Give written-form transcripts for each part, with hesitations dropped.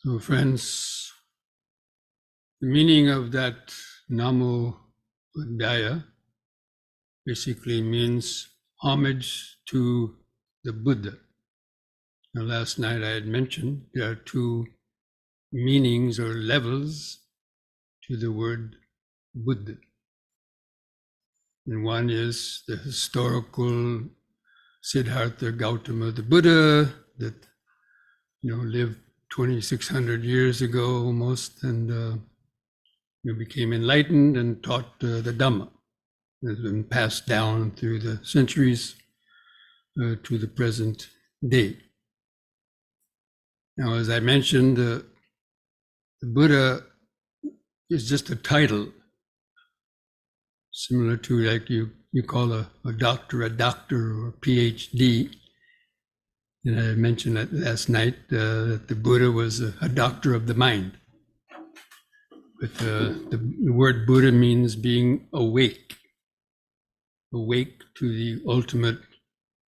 So friends, the meaning of that Namo Buddhaya basically means homage to the Buddha. Now, last night I had mentioned there are two meanings or levels to the word Buddha. And one is the historical Siddhartha Gautama, the Buddha that lived 2,600 years ago almost, and became enlightened and taught the Dhamma. It has been passed down through the centuries to the present day. Now, as I mentioned, the Buddha is just a title, similar to like you call a doctor or a PhD. And I mentioned that last night that the Buddha was a doctor of the mind. But the word Buddha means being awake to the ultimate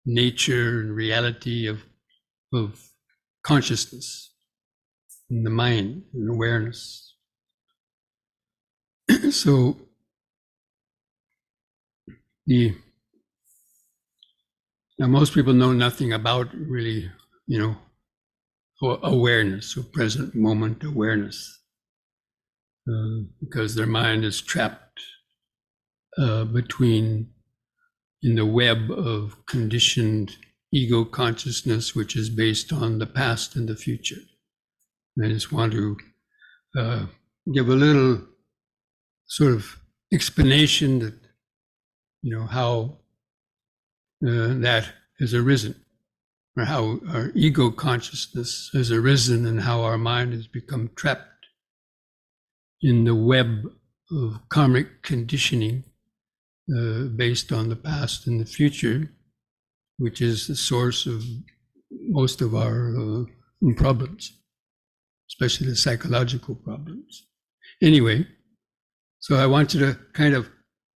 nature and reality of consciousness in the mind and awareness. So now most people know nothing about really, awareness or present moment awareness, because their mind is trapped in the web of conditioned ego consciousness, which is based on the past and the future. And I just want to give a little sort of explanation that, how that has arisen, or how our ego consciousness has arisen, and how our mind has become trapped in the web of karmic conditioning based on the past and the future, which is the source of most of our problems, especially the psychological problems. Anyway, so I want you to kind of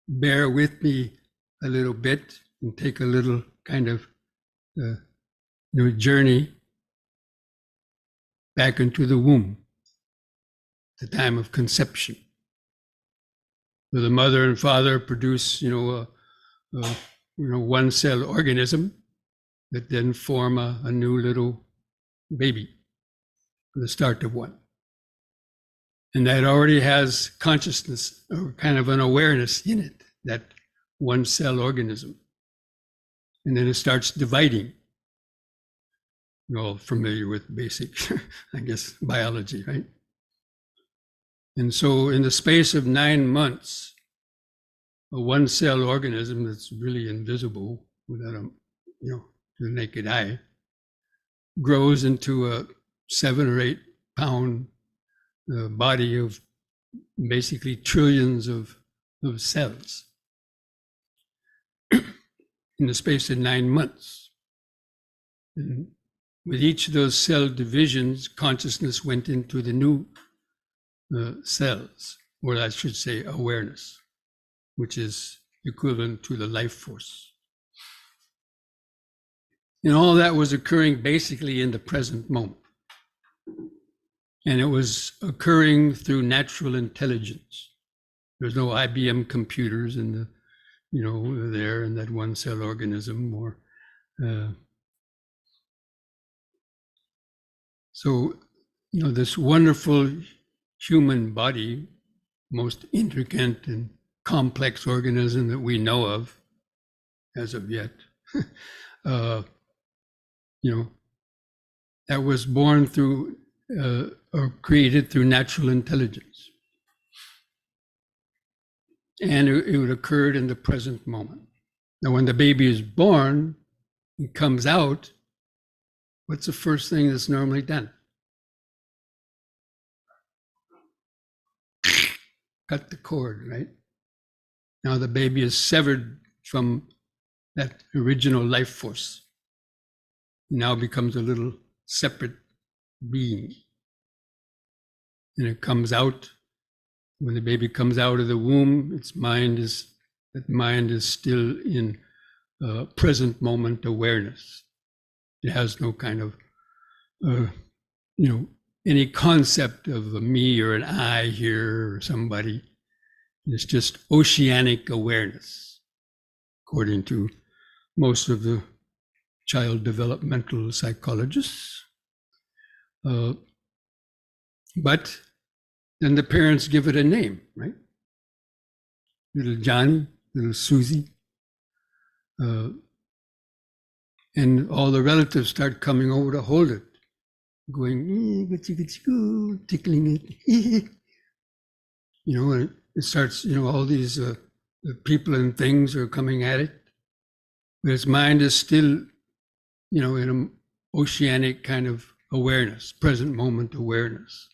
bear with me a little bit and take a little kind of journey back into the womb, the time of conception. So the mother and father produce, one cell organism that then form a new little baby, the start of one. And that already has consciousness or kind of an awareness in it, that one cell organism. And then it starts dividing. You're all familiar with basic, I guess, biology, right? And so in the space of 9 months, a one cell organism that's really invisible without to the naked eye, grows into a 7 or 8 pound body of basically trillions of cells in the space of 9 months. And with each of those cell divisions, consciousness went into the new cells, or I should say awareness, which is equivalent to the life force. And all that was occurring basically in the present moment. And it was occurring through natural intelligence. There's no IBM computers in the, there in that one cell organism, or so, this wonderful human body, most intricate and complex organism that we know of as of yet, that was born through or created through natural intelligence. And it occurred in the present moment. Now, when the baby is born and comes out, what's the first thing that's normally done? Cut the cord, right? Now the baby is severed from that original life force. It now becomes a little separate being. And it comes out, when the baby comes out of the womb, that mind is still in present moment awareness. It has no kind of, any concept of a me or an I here or somebody. It's just oceanic awareness, according to most of the child developmental psychologists. But then the parents give it a name, right? Little Johnny, little Susie. And all the relatives start coming over to hold it, going, tickling it. And it starts, all these people and things are coming at it. But its mind is still, in an oceanic kind of awareness, present moment awareness.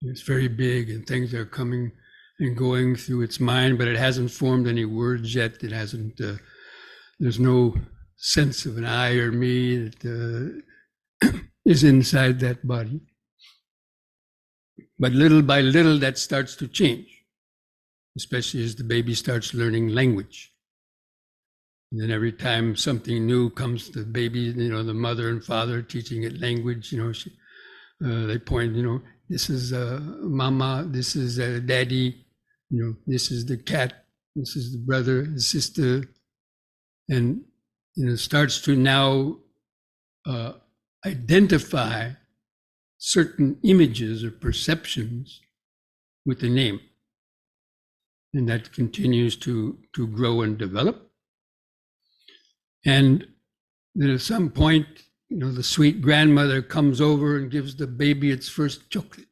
It's very big and things are coming and going through its mind, but it hasn't formed any words yet. It hasn't, there's no sense of an I or me that is inside that body. But little by little, that starts to change, especially as the baby starts learning language. And then every time something new comes to the baby, the mother and father teaching it language, they point, this is mama, this is daddy, this is the cat, this is the brother, the sister. And, starts to now identify certain images or perceptions with the name. And that continues to grow and develop. And then at some point, the sweet grandmother comes over and gives the baby its first chocolate.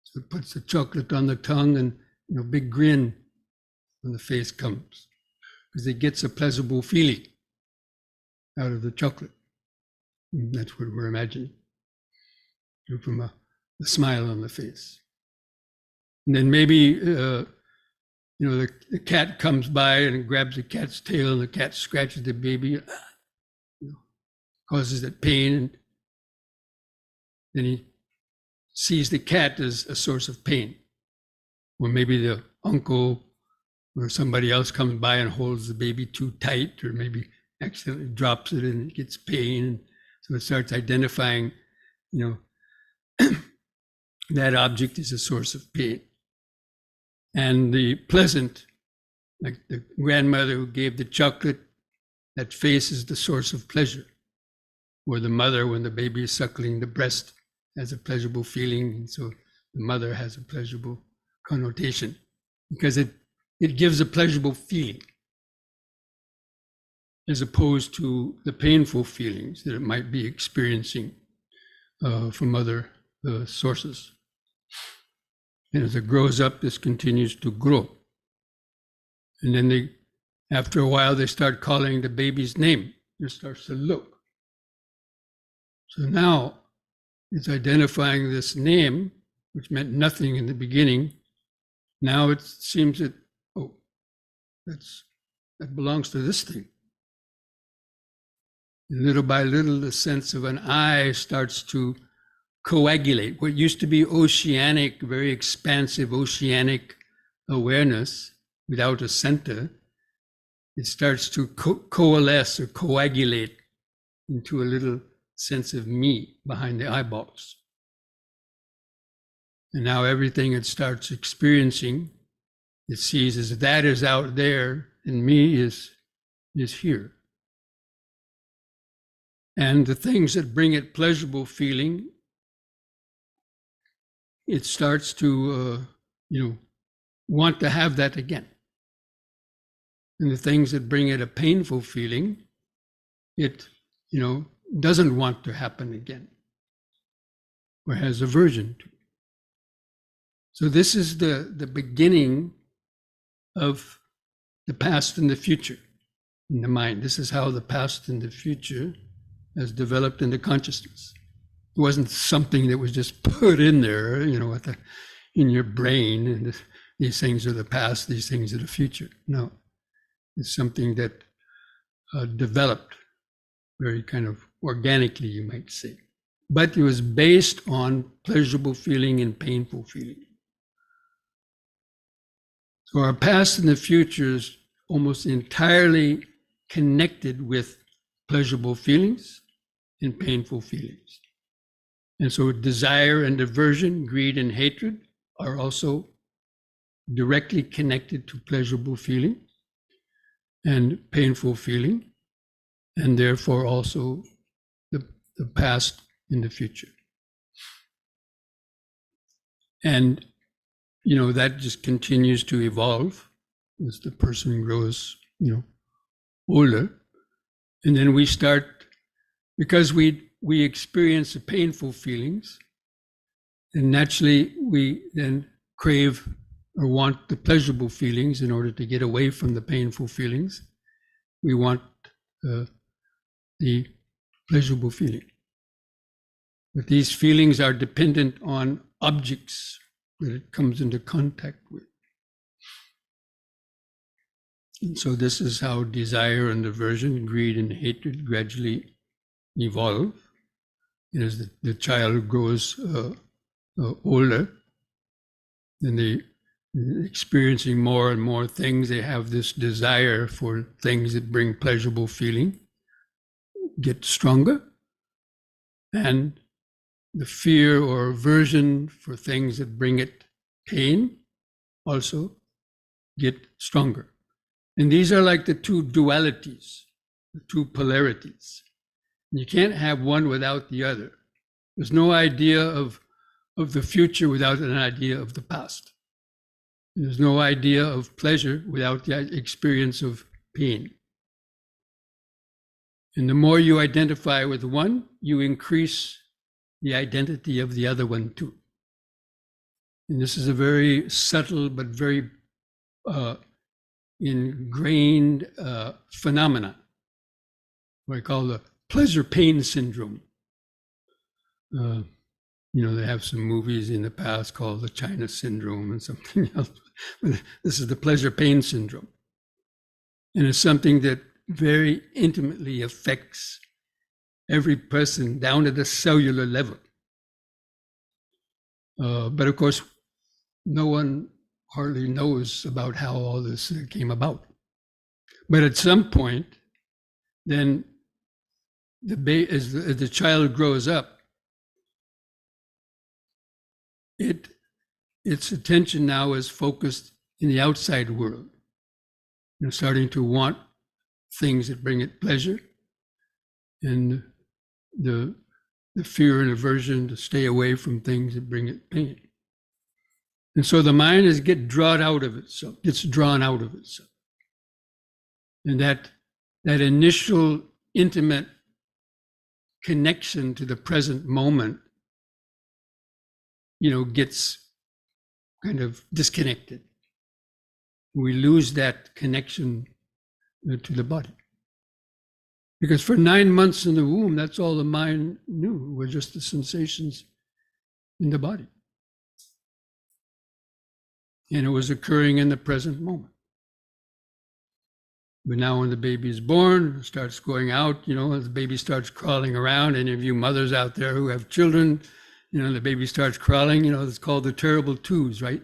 So it puts the chocolate on the tongue and a big grin on the face comes, because it gets a pleasurable feeling out of the chocolate. And that's what we're imagining, from a smile on the face. And then maybe, the cat comes by and grabs the cat's tail, and the cat scratches the baby, causes it pain. And then he sees the cat as a source of pain. Or maybe the uncle or somebody else comes by and holds the baby too tight, or maybe accidentally drops it and it gets pain. So it starts identifying, that object is a source of pain. And the pleasant, like the grandmother who gave the chocolate, that face is the source of pleasure. Or the mother, when the baby is suckling the breast, has a pleasurable feeling. And so the mother has a pleasurable connotation, because it gives a pleasurable feeling, as opposed to the painful feelings that it might be experiencing from other sources. And as it grows up, this continues to grow. And then after a while, they start calling the baby's name. It starts to look. So now it's identifying this name, which meant nothing in the beginning. Now it seems that, that belongs to this thing. And little by little, the sense of an I starts to coagulate. What used to be oceanic, very expansive oceanic awareness without a center, it starts to coalesce or coagulate into a little sense of me behind the eyeballs. And now everything it starts experiencing, it sees as that is out there, and me is here. And the things that bring it pleasurable feeling, it starts to, want to have that again. And the things that bring it a painful feeling, it, doesn't want to happen again, or has aversion to. So this is the beginning of the past and the future in the mind. This is how the past and the future has developed into consciousness. It wasn't something that was just put in there, in your brain, and these things are the past, these things are the future. No, it's something that developed very kind of organically, you might say. But it was based on pleasurable feeling and painful feeling. So our past and the future is almost entirely connected with pleasurable feelings and painful feelings. And so desire and aversion, greed and hatred are also directly connected to pleasurable feeling and painful feeling, and therefore also the past and the future. And, that just continues to evolve as the person grows, older. And then we start, because we experience the painful feelings, and naturally we then crave or want the pleasurable feelings in order to get away from the painful feelings. We want the pleasurable feeling. But these feelings are dependent on objects that it comes into contact with. And so this is how desire and aversion, greed and hatred gradually evolve. And as the child grows older, and they experiencing more and more things, they have this desire for things that bring pleasurable feeling, get stronger, and the fear or aversion for things that bring it pain also get stronger. And these are like the two dualities, the two polarities. You can't have one without the other. There's no idea of the future without an idea of the past. There's no idea of pleasure without the experience of pain. And the more you identify with one, you increase the identity of the other one too. And this is a very subtle but very ingrained phenomena, what I call the pleasure-pain syndrome. They have some movies in the past called the China syndrome and something else. But this is the pleasure-pain syndrome. And it's something that very intimately affects every person down to the cellular level. But of course, no one hardly knows about how all this came about. But at some point, then as the child grows up, its attention now is focused in the outside world, starting to want things that bring it pleasure, and the fear and aversion to stay away from things that bring it pain. And so the mind gets drawn out of itself. And that initial intimate connection to the present moment, gets kind of disconnected. We lose that connection to the body. Because for 9 months in the womb, that's all the mind knew, were just the sensations in the body. And it was occurring in the present moment. But now when the baby is born, starts going out, the baby starts crawling around. Any of you mothers out there who have children, the baby starts crawling, it's called the terrible twos, right?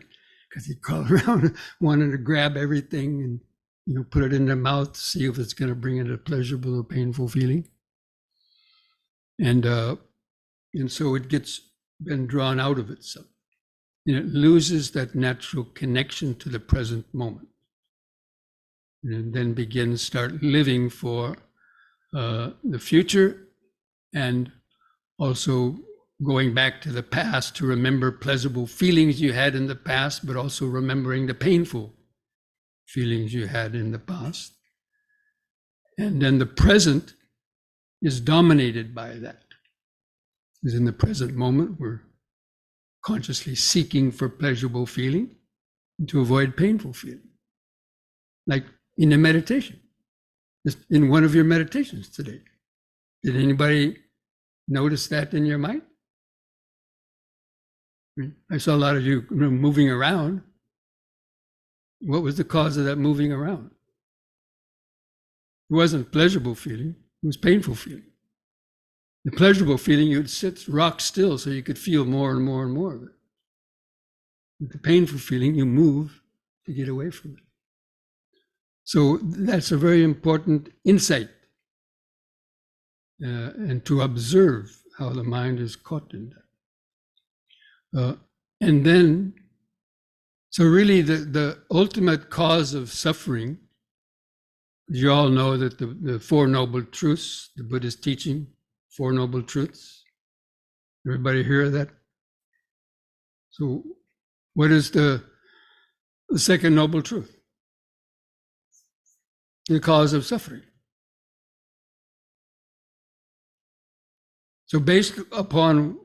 Because they crawl around wanting to grab everything and, put it in their mouth to see if it's going to bring it a pleasurable or painful feeling. And so it gets been drawn out of itself. And it loses that natural connection to the present moment. And then start living for the future, and also going back to the past to remember pleasurable feelings you had in the past, but also remembering the painful feelings you had in the past. And then the present is dominated by that. Because in the present moment, we're consciously seeking for pleasurable feeling to avoid painful feeling. Like in a meditation, just in one of your meditations today. Did anybody notice that in your mind? I saw a lot of you moving around. What was the cause of that moving around? It wasn't pleasurable feeling, it was painful feeling. The pleasurable feeling, you'd sit rock still so you could feel more and more and more of it. With the painful feeling, you move to get away from it. So that's a very important insight, and to observe how the mind is caught in that. And then, so really the ultimate cause of suffering, you all know that the Four Noble Truths, the Buddha's teaching, Four Noble Truths. Everybody hear of that? So what is the second noble truth? The cause of suffering. So based upon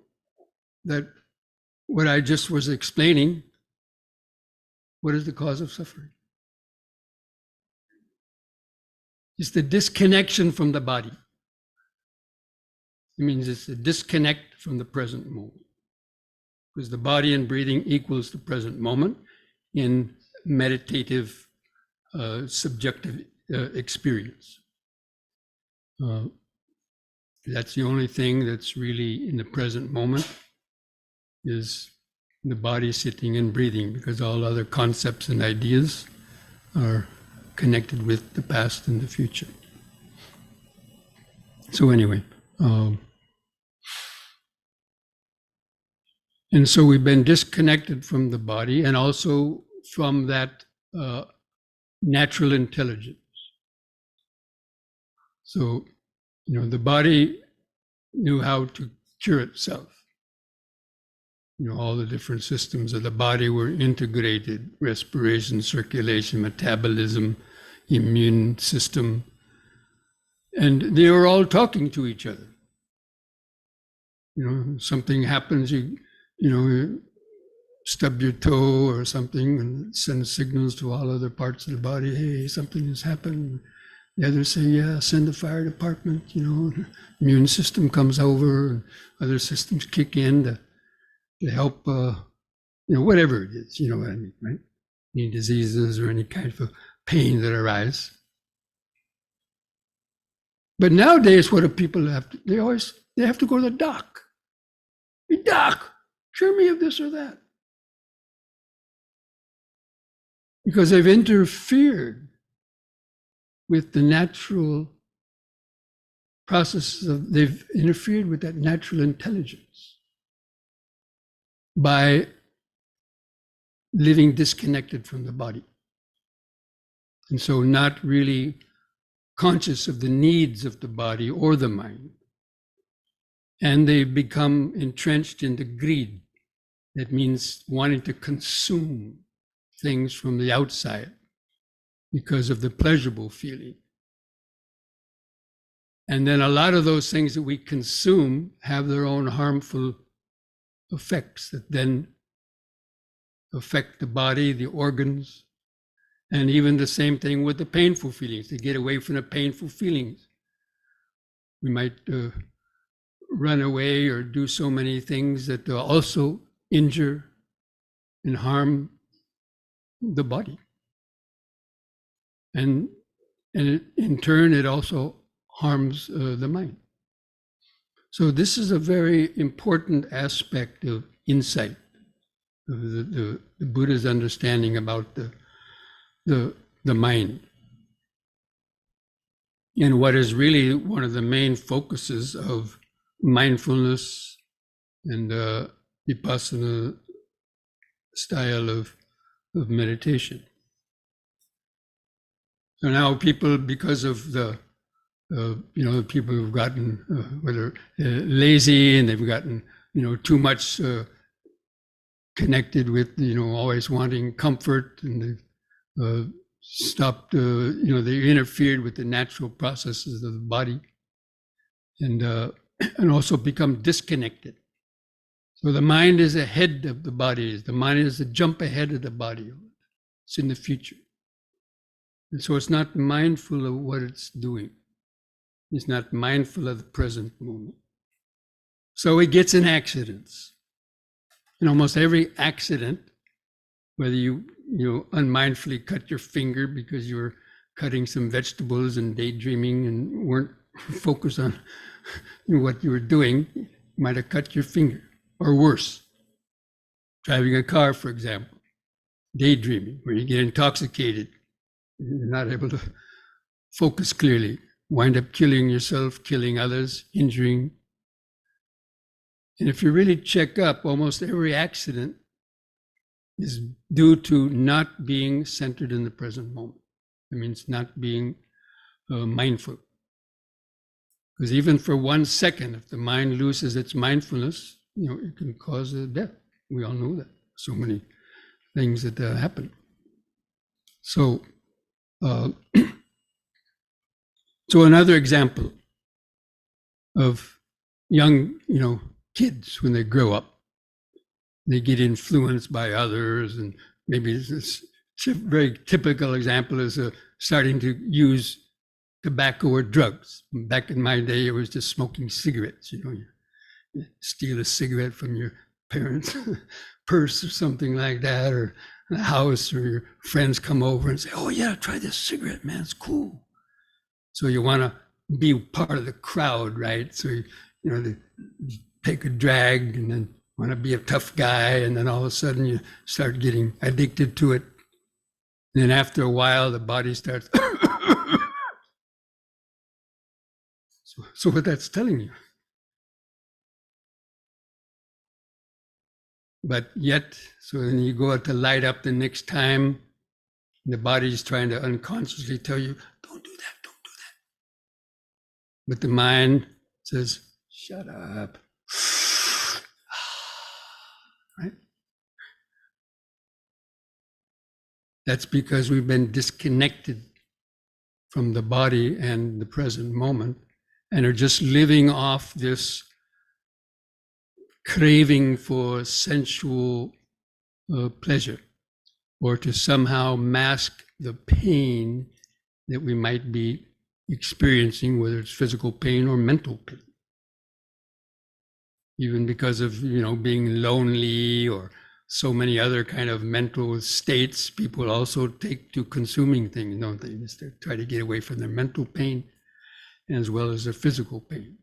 that, what I just was explaining, what is the cause of suffering? It's the disconnection from the body. It means it's a disconnect from the present moment. Because the body and breathing equals the present moment in meditative, subjective experience. That's the only thing that's really in the present moment, is the body sitting and breathing, because all other concepts and ideas are connected with the past and the future. So anyway, and so we've been disconnected from the body and also from that natural intelligence. So, the body knew how to cure itself. All the different systems of the body were integrated: respiration, circulation, metabolism, immune system. And they were all talking to each other. Something happens, you stub your toe or something, and it sends signals to all other parts of the body. Hey, something has happened. The others say, yeah, send the fire department. Immune system comes over, and other systems kick in to help, whatever it is, you know what I mean, right? Any diseases or any kind of pain that arise. But nowadays, what do people have to? They have to go to the doc. Hey, doc, cure me of this or that. Because they've interfered with the natural processes they've interfered with that natural intelligence by living disconnected from the body. And so not really conscious of the needs of the body or the mind. And they become entrenched in the greed. That means wanting to consume things from the outside because of the pleasurable feeling. And then a lot of those things that we consume have their own harmful effects that then affect the body, the organs, and even the same thing with the painful feelings. To get away from the painful feelings, we might run away or do so many things that also injure and harm the body. And in turn, it also harms the mind. So this is a very important aspect of insight, of the Buddha's understanding about the mind. And what is really one of the main focuses of mindfulness and vipassana style of meditation. So now people, because of the people who've gotten whether lazy and they've gotten too much connected with always wanting comfort, and they've stopped they interfered with the natural processes of the body, and also become disconnected. So the mind is ahead of the body. The mind is a jump ahead of the body. It's in the future. And so it's not mindful of what it's doing. It's not mindful of the present moment. So it gets in accidents. In almost every accident, whether you unmindfully cut your finger because you were cutting some vegetables and daydreaming and weren't focused on what you were doing, you might have cut your finger. Or worse, driving a car, for example, daydreaming, where you get intoxicated, you're not able to focus clearly, wind up killing yourself, killing others, injuring. And if you really check up, almost every accident is due to not being centered in the present moment. It means not being mindful. Because even for 1 second, if the mind loses its mindfulness, it can cause a death. We all know that. So many things that happen. So, so another example of young, kids when they grow up, they get influenced by others, and maybe this very typical example is starting to use tobacco or drugs. Back in my day, it was just smoking cigarettes. You steal a cigarette from your parents' purse or something like that, or a house, or your friends come over and say, "Oh yeah, try this cigarette, man, it's cool." So you want to be part of the crowd, right? So they take a drag and then want to be a tough guy, and then all of a sudden you start getting addicted to it. And then after a while, the body starts. So what that's telling you. But yet, so then you go out to light up the next time, the body's trying to unconsciously tell you, don't do that, don't do that. But the mind says, shut up. Right? That's because we've been disconnected from the body and the present moment, and are just living off this craving for sensual pleasure, or to somehow mask the pain that we might be experiencing, whether it's physical pain or mental pain. Even because of, being lonely or so many other kind of mental states, people also take to consuming things, don't they? Just to try to get away from their mental pain as well as their physical pain.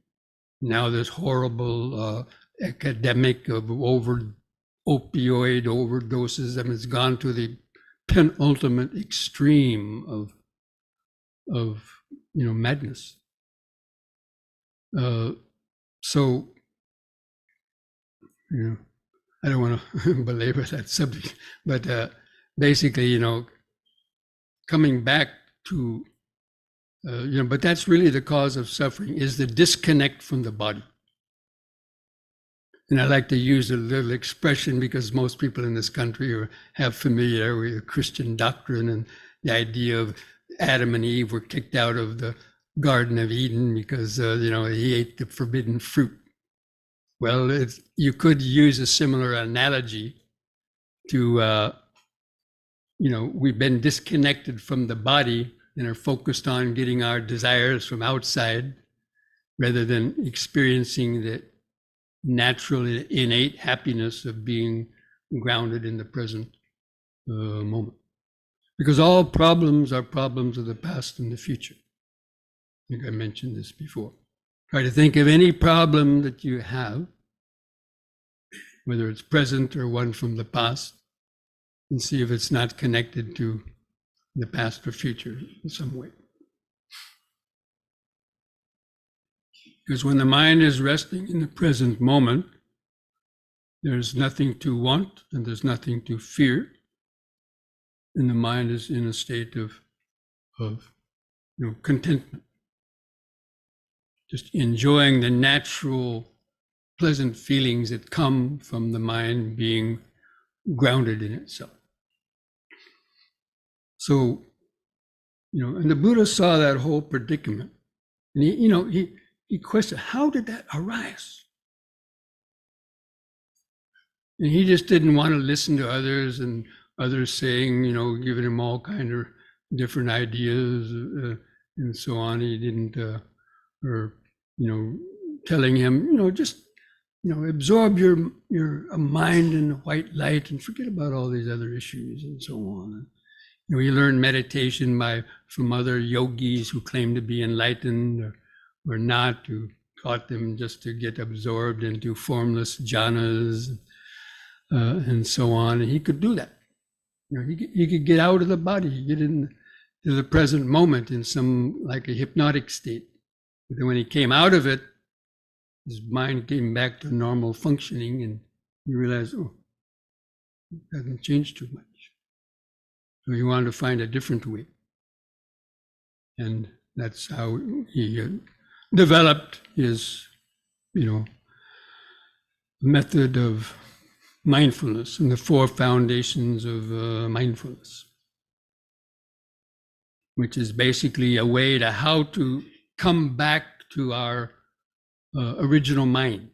Now there's horrible epidemic of opioid overdoses. I mean, it's gone to the penultimate extreme of madness. So I don't want to belabor that subject, but basically, coming back to but that's really the cause of suffering, is the disconnect from the body. And I like to use a little expression because most people in this country have familiarity with Christian doctrine and the idea of Adam and Eve were kicked out of the Garden of Eden because, he ate the forbidden fruit. Well, you could use a similar analogy to, we've been disconnected from the body and are focused on getting our desires from outside rather than experiencing the natural, innate happiness of being grounded in the present moment. Because all problems are problems of the past and the future. I think I mentioned this before. Try to think of any problem that you have, whether it's present or one from the past, and see if it's not connected to the past or future in some way. Because when the mind is resting in the present moment, there's nothing to want and there's nothing to fear. And the mind is in a state of contentment. Just enjoying the natural, pleasant feelings that come from the mind being grounded in itself. So, and the Buddha saw that whole predicament. And he questioned, how did that arise? And he just didn't want to listen to others and others saying, giving him all kind of different ideas and so on. He didn't, telling him, just, absorb your mind in white light and forget about all these other issues and so on. We learn meditation from other yogis who claim to be enlightened or not, who taught them just to get absorbed into formless jhanas and so on. And he could do that. He could get out of the body, get into the present moment in some like a hypnotic state. But then when he came out of it, his mind came back to normal functioning, and you realize, oh, it hasn't changed too much. So he wanted to find a different way. And that's how he developed his, method of mindfulness and the 4 foundations of mindfulness, which is basically a way to how to come back to our original mind,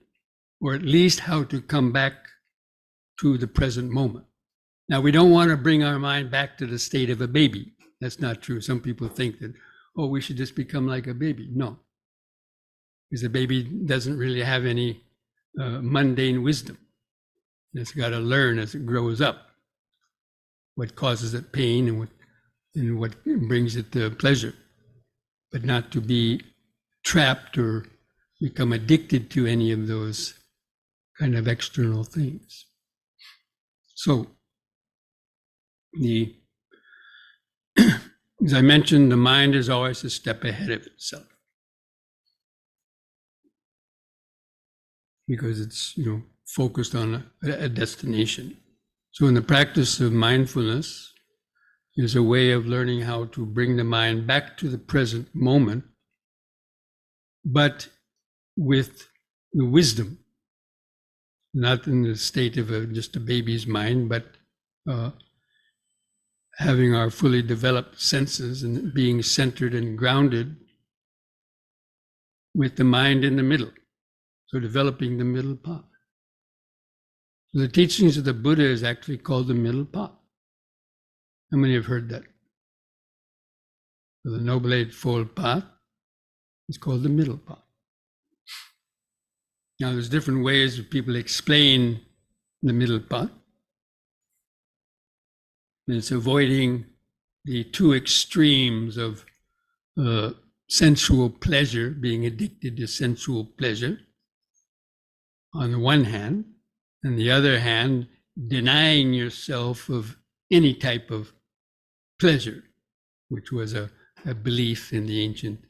or at least how to come back to the present moment. Now, we don't want to bring our mind back to the state of a baby. That's not true. Some people think that, oh, we should just become like a baby. No, because a baby doesn't really have any mundane wisdom. It's got to learn as it grows up what causes it pain and what brings it pleasure, but not to be trapped or become addicted to any of those kind of external things. So, as I mentioned, the mind is always a step ahead of itself, because it's focused on a destination. So in the practice of mindfulness is a way of learning how to bring the mind back to the present moment, but with the wisdom, not in the state of just a baby's mind, but having our fully developed senses and being centered and grounded with the mind in the middle. So developing the middle path. So the teachings of the Buddha is actually called the middle path. How many have heard that? So the Noble Eightfold Path is called the middle path. Now there's different ways that people explain the middle path. It's avoiding the 2 extremes of sensual pleasure, being addicted to sensual pleasure, on the one hand, and the other hand, denying yourself of any type of pleasure, which was a belief in the ancient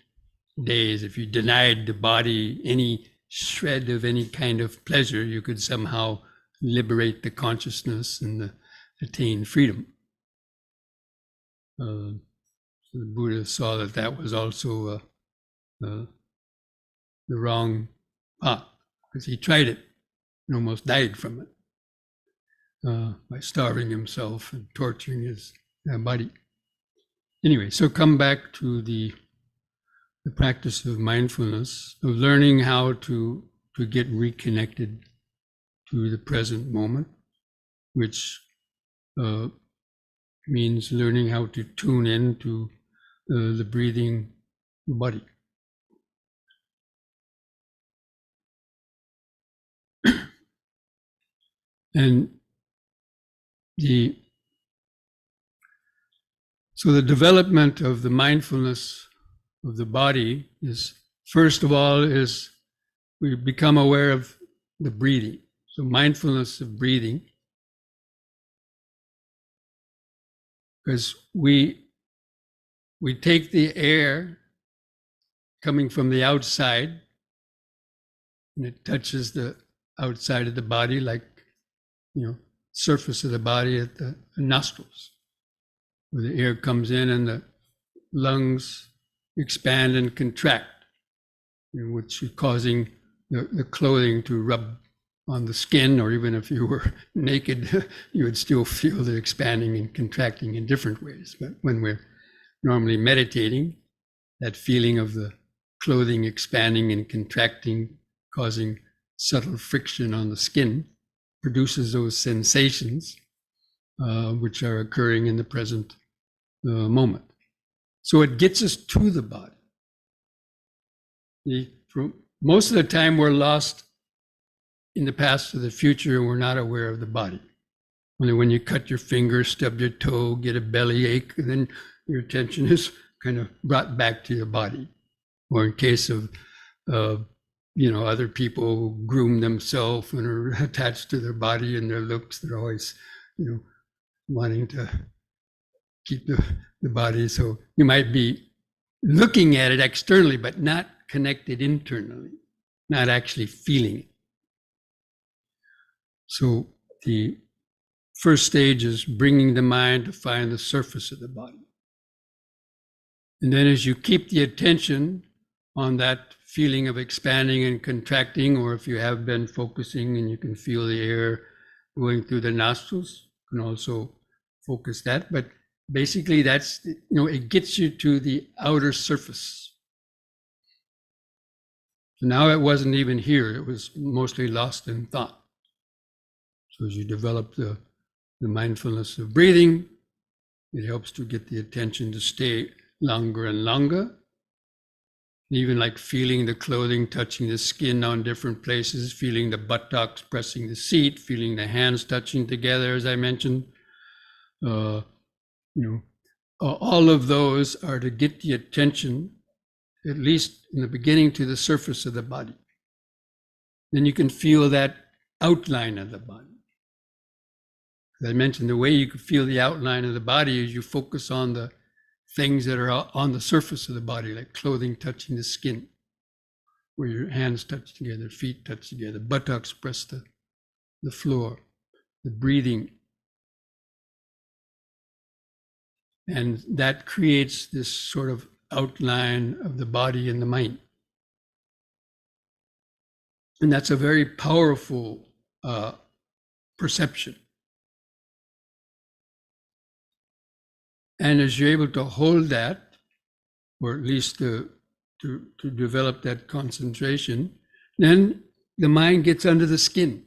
days. If you denied the body any shred of any kind of pleasure, you could somehow liberate the consciousness and attain freedom. So the Buddha saw that was also the wrong path, because he tried it and almost died from it by starving himself and torturing his body. Anyway, so come back to the practice of mindfulness, of learning how to get reconnected to the present moment, which means learning how to tune in to the breathing body. And so the development of the mindfulness of the body is, first of all, is we become aware of the breathing. So mindfulness of breathing, because we take the air coming from the outside, and it touches the outside of the body, like surface of the body at the nostrils, where the air comes in and the lungs expand and contract, which is causing the clothing to rub on the skin, or even if you were naked, you would still feel the expanding and contracting in different ways. But when we're normally meditating, that feeling of the clothing expanding and contracting, causing subtle friction on the skin, produces those sensations which are occurring in the present moment. So it gets us to the body. Most of the time we're lost in the past or the future, and we're not aware of the body. Only when you cut your finger, stub your toe, get a belly ache, and then your attention is kind of brought back to your body. Or in case of other people who groom themselves and are attached to their body and their looks, they're always wanting to keep the body. So you might be looking at it externally, but not connected internally. not actually feeling it. So the first stage is bringing the mind to find the surface of the body. And then as you keep the attention on that feeling of expanding and contracting, or if you have been focusing and you can feel the air going through the nostrils, you can also focus that. But basically that's, it gets you to the outer surface. So now it wasn't even here. It was mostly lost in thought. So as you develop the mindfulness of breathing, it helps to get the attention to stay longer and longer. Even like feeling the clothing touching the skin on different places, feeling the buttocks pressing the seat, feeling the hands touching together, as I mentioned. All of those are to get the attention, at least in the beginning, to the surface of the body. Then you can feel that outline of the body. As I mentioned, the way you can feel the outline of the body is you focus on the things that are on the surface of the body, like clothing touching the skin, where your hands touch together, feet touch together, buttocks press the floor, the breathing. And that creates this sort of outline of the body and the mind. And that's a very powerful perception. And as you're able to hold that, or at least to develop that concentration, then the mind gets under the skin.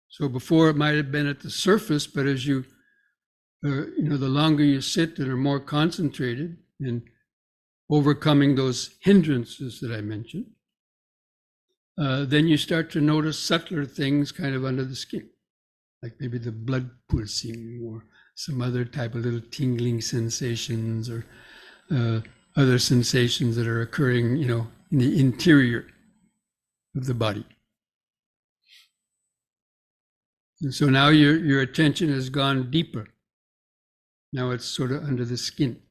So before it might have been at the surface, but as the longer you sit and are more concentrated and overcoming those hindrances that I mentioned, then you start to notice subtler things kind of under the skin, like maybe the blood pulsing or some other type of little tingling sensations or other sensations that are occurring, in the interior of the body. And so now your attention has gone deeper. Now it's sort of under the skin.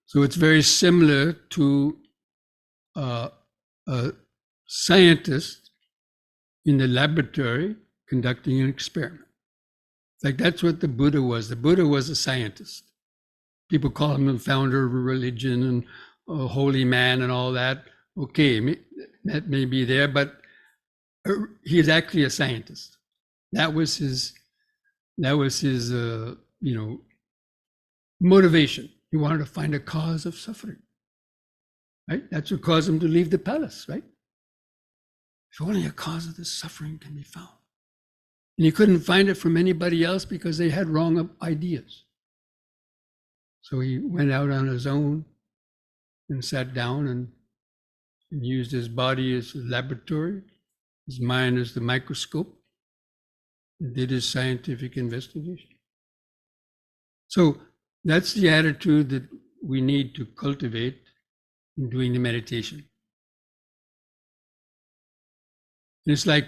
So it's very similar to a scientist in the laboratory conducting an experiment. Like that's what the Buddha was. The Buddha was a scientist. People call him the founder of a religion and a holy man and all that. Okay, that may be there, but he is actually a scientist. That was his motivation. He wanted to find a cause of suffering, right? That's what caused him to leave the palace, right? If only a cause of this suffering can be found. And he couldn't find it from anybody else because they had wrong ideas. So he went out on his own and sat down and used his body as a laboratory, his mind as the microscope, and did his scientific investigation. So that's the attitude that we need to cultivate in doing the meditation. And it's like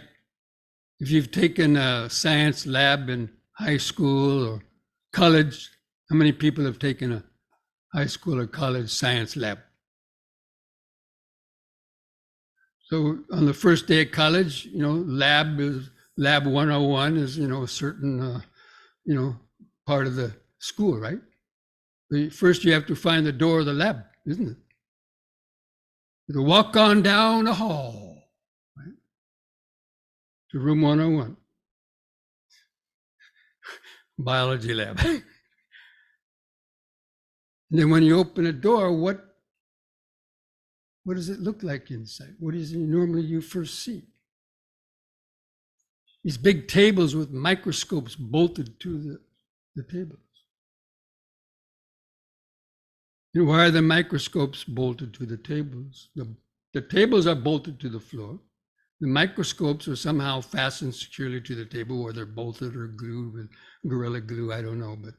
if you've taken a science lab in high school or college, how many people have taken a high school or college science lab? So on the first day of college, lab 101 is, a certain, part of the school, right? But first you have to find the door of the lab, isn't it? You have to walk on down the hall, right? To room 101. Biology lab. And then when you open a door, what does it look like inside? What is it normally you first see? These big tables with microscopes bolted to the tables. And why are the microscopes bolted to the tables? The tables are bolted to the floor. The microscopes are somehow fastened securely to the table, or they're bolted or glued with Gorilla Glue, I don't know. But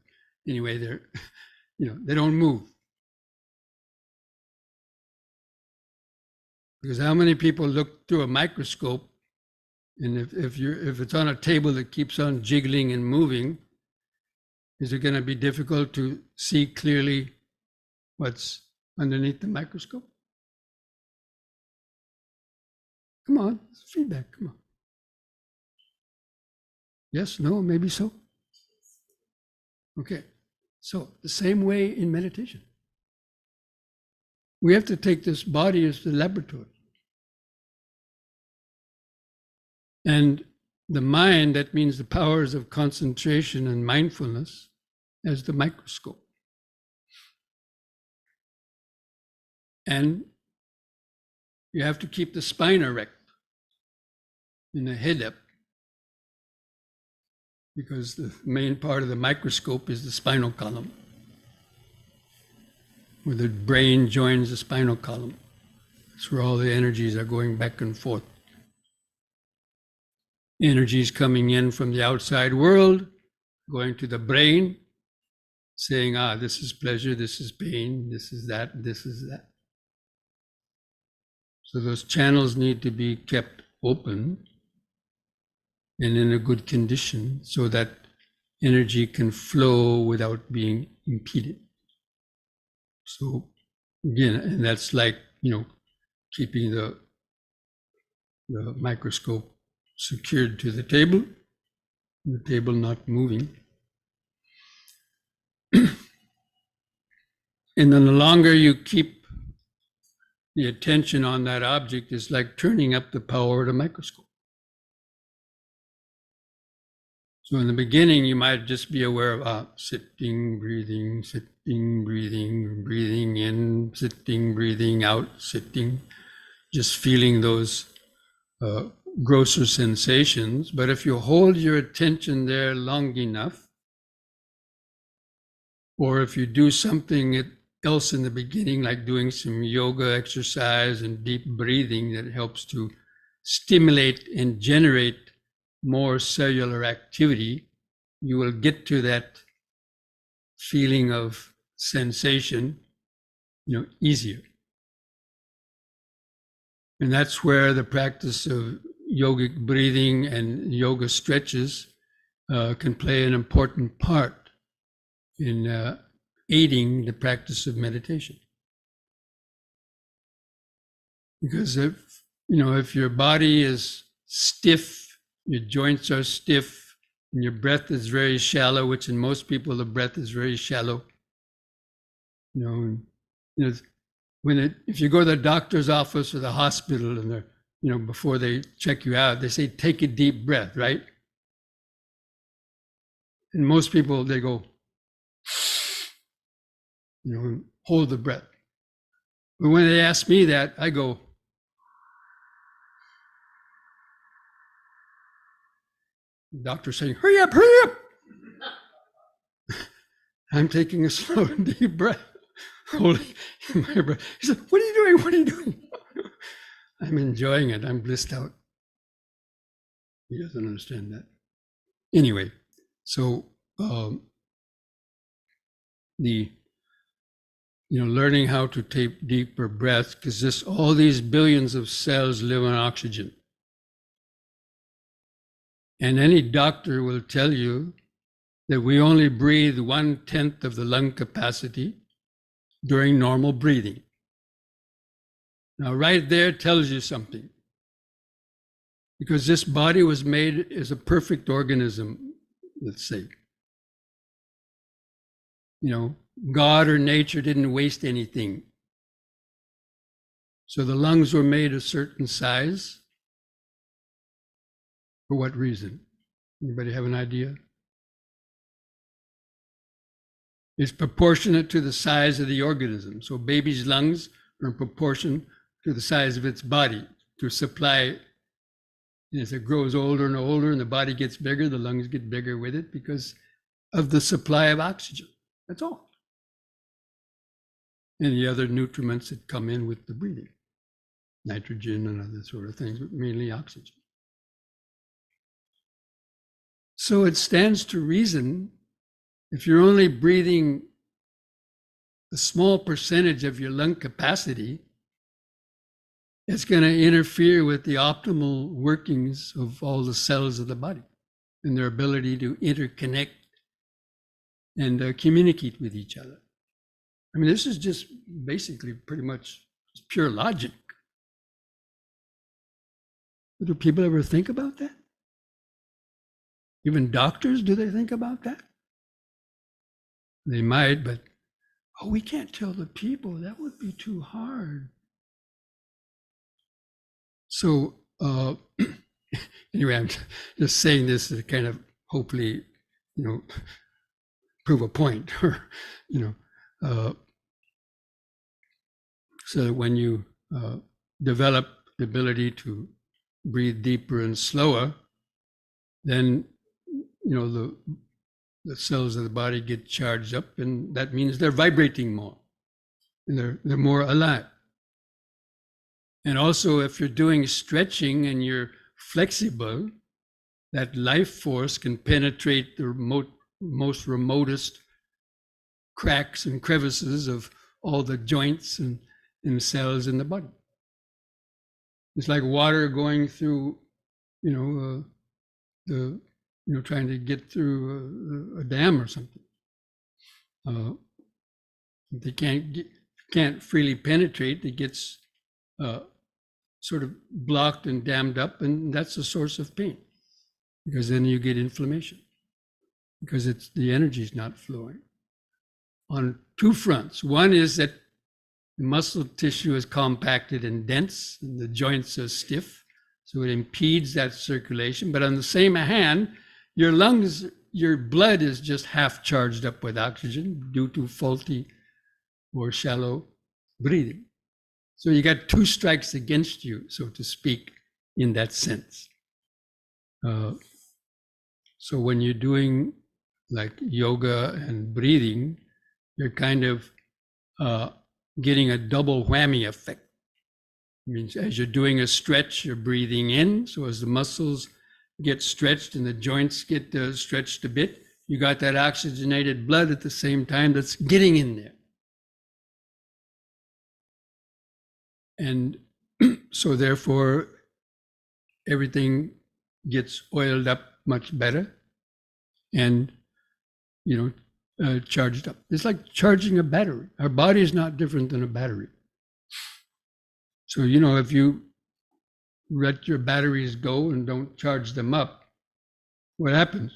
anyway, they don't move. Because how many people look through a microscope, and if it's on a table that keeps on jiggling and moving, is it going to be difficult to see clearly what's underneath the microscope? Come on, feedback, come on. Yes, no, maybe so. Okay, so the same way in meditation. We have to take this body as the laboratory. And the mind, that means the powers of concentration and mindfulness, as the microscope. And you have to keep the spine erect and the head up, because the main part of the microscope is the spinal column, where the brain joins the spinal column. That's where all the energies are going back and forth. Energies coming in from the outside world, going to the brain, saying, this is pleasure, this is pain, this is that, this is that. So those channels need to be kept open and in a good condition so that energy can flow without being impeded. So again, and that's like, keeping the microscope secured to the table not moving. And then the longer you keep the attention on that object, is like turning up the power of the microscope. So in the beginning, you might just be aware of sitting, breathing, breathing in, sitting, breathing out, sitting, just feeling those grosser sensations. But if you hold your attention there long enough, or if you do something else in the beginning, like doing some yoga exercise and deep breathing that helps to stimulate and generate more cellular activity, you will get to that feeling of sensation, easier. And that's where the practice of yogic breathing and yoga stretches can play an important part in aiding the practice of meditation. Because if your body is stiff, your joints are stiff, and your breath is very shallow, which in most people the breath is very shallow. If you go to the doctor's office or the hospital, and they're, before they check you out, they say, take a deep breath, right? And most people, they go, hold the breath. But when they ask me that, I go, the doctor's saying, hurry up, hurry up. I'm taking a slow and deep breath, holding my breath. He said, what are you doing? What are you doing? I'm enjoying it. I'm blissed out. He doesn't understand that. Anyway, so learning how to take deeper breaths, because all these billions of cells live on oxygen. And any doctor will tell you that we only breathe 1/10 of the lung capacity during normal breathing. Now, right there tells you something. Because this body was made as a perfect organism, let's say. God or nature didn't waste anything. So the lungs were made a certain size. For what reason? Anybody have an idea? It's proportionate to the size of the organism. So baby's lungs are in proportion to the size of its body to supply. As it grows older and older and the body gets bigger, the lungs get bigger with it because of the supply of oxygen. That's all. And the other nutriments that come in with the breathing, nitrogen and other sort of things, but mainly oxygen. So it stands to reason, if you're only breathing a small percentage of your lung capacity, it's going to interfere with the optimal workings of all the cells of the body and their ability to interconnect and communicate with each other. I mean, this is just basically pretty much pure logic. Do people ever think about that? Even doctors, do they think about that? They might, but we can't tell the people. That would be too hard. So anyway, I'm just saying this to kind of hopefully, prove a point, or so that when you develop the ability to breathe deeper and slower, then the cells of the body get charged up, and that means they're vibrating more, and they're more alive. And also, if you're doing stretching and you're flexible, that life force can penetrate the most remotest cracks and crevices of all the joints and cells in the body. It's like water going through, trying to get through a dam or something. They can't freely penetrate. It gets sort of blocked and dammed up, and that's a source of pain, because then you get inflammation, because the energy is not flowing. On two fronts. One is that the muscle tissue is compacted and dense, and the joints are stiff, so it impedes that circulation. But on the same hand, your lungs, your blood is just half charged up with oxygen due to faulty or shallow breathing. So you got two strikes against you, so to speak, in that sense. So when you're doing like yoga and breathing, you're kind of getting a double whammy effect. It means as you're doing a stretch, you're breathing in. So as the muscles get stretched and the joints get stretched a bit, you got that oxygenated blood at the same time that's getting in there. And so therefore, everything gets oiled up much better and, charged up. It's like charging a battery. Our body is not different than a battery. So, if you let your batteries go and don't charge them up, what happens?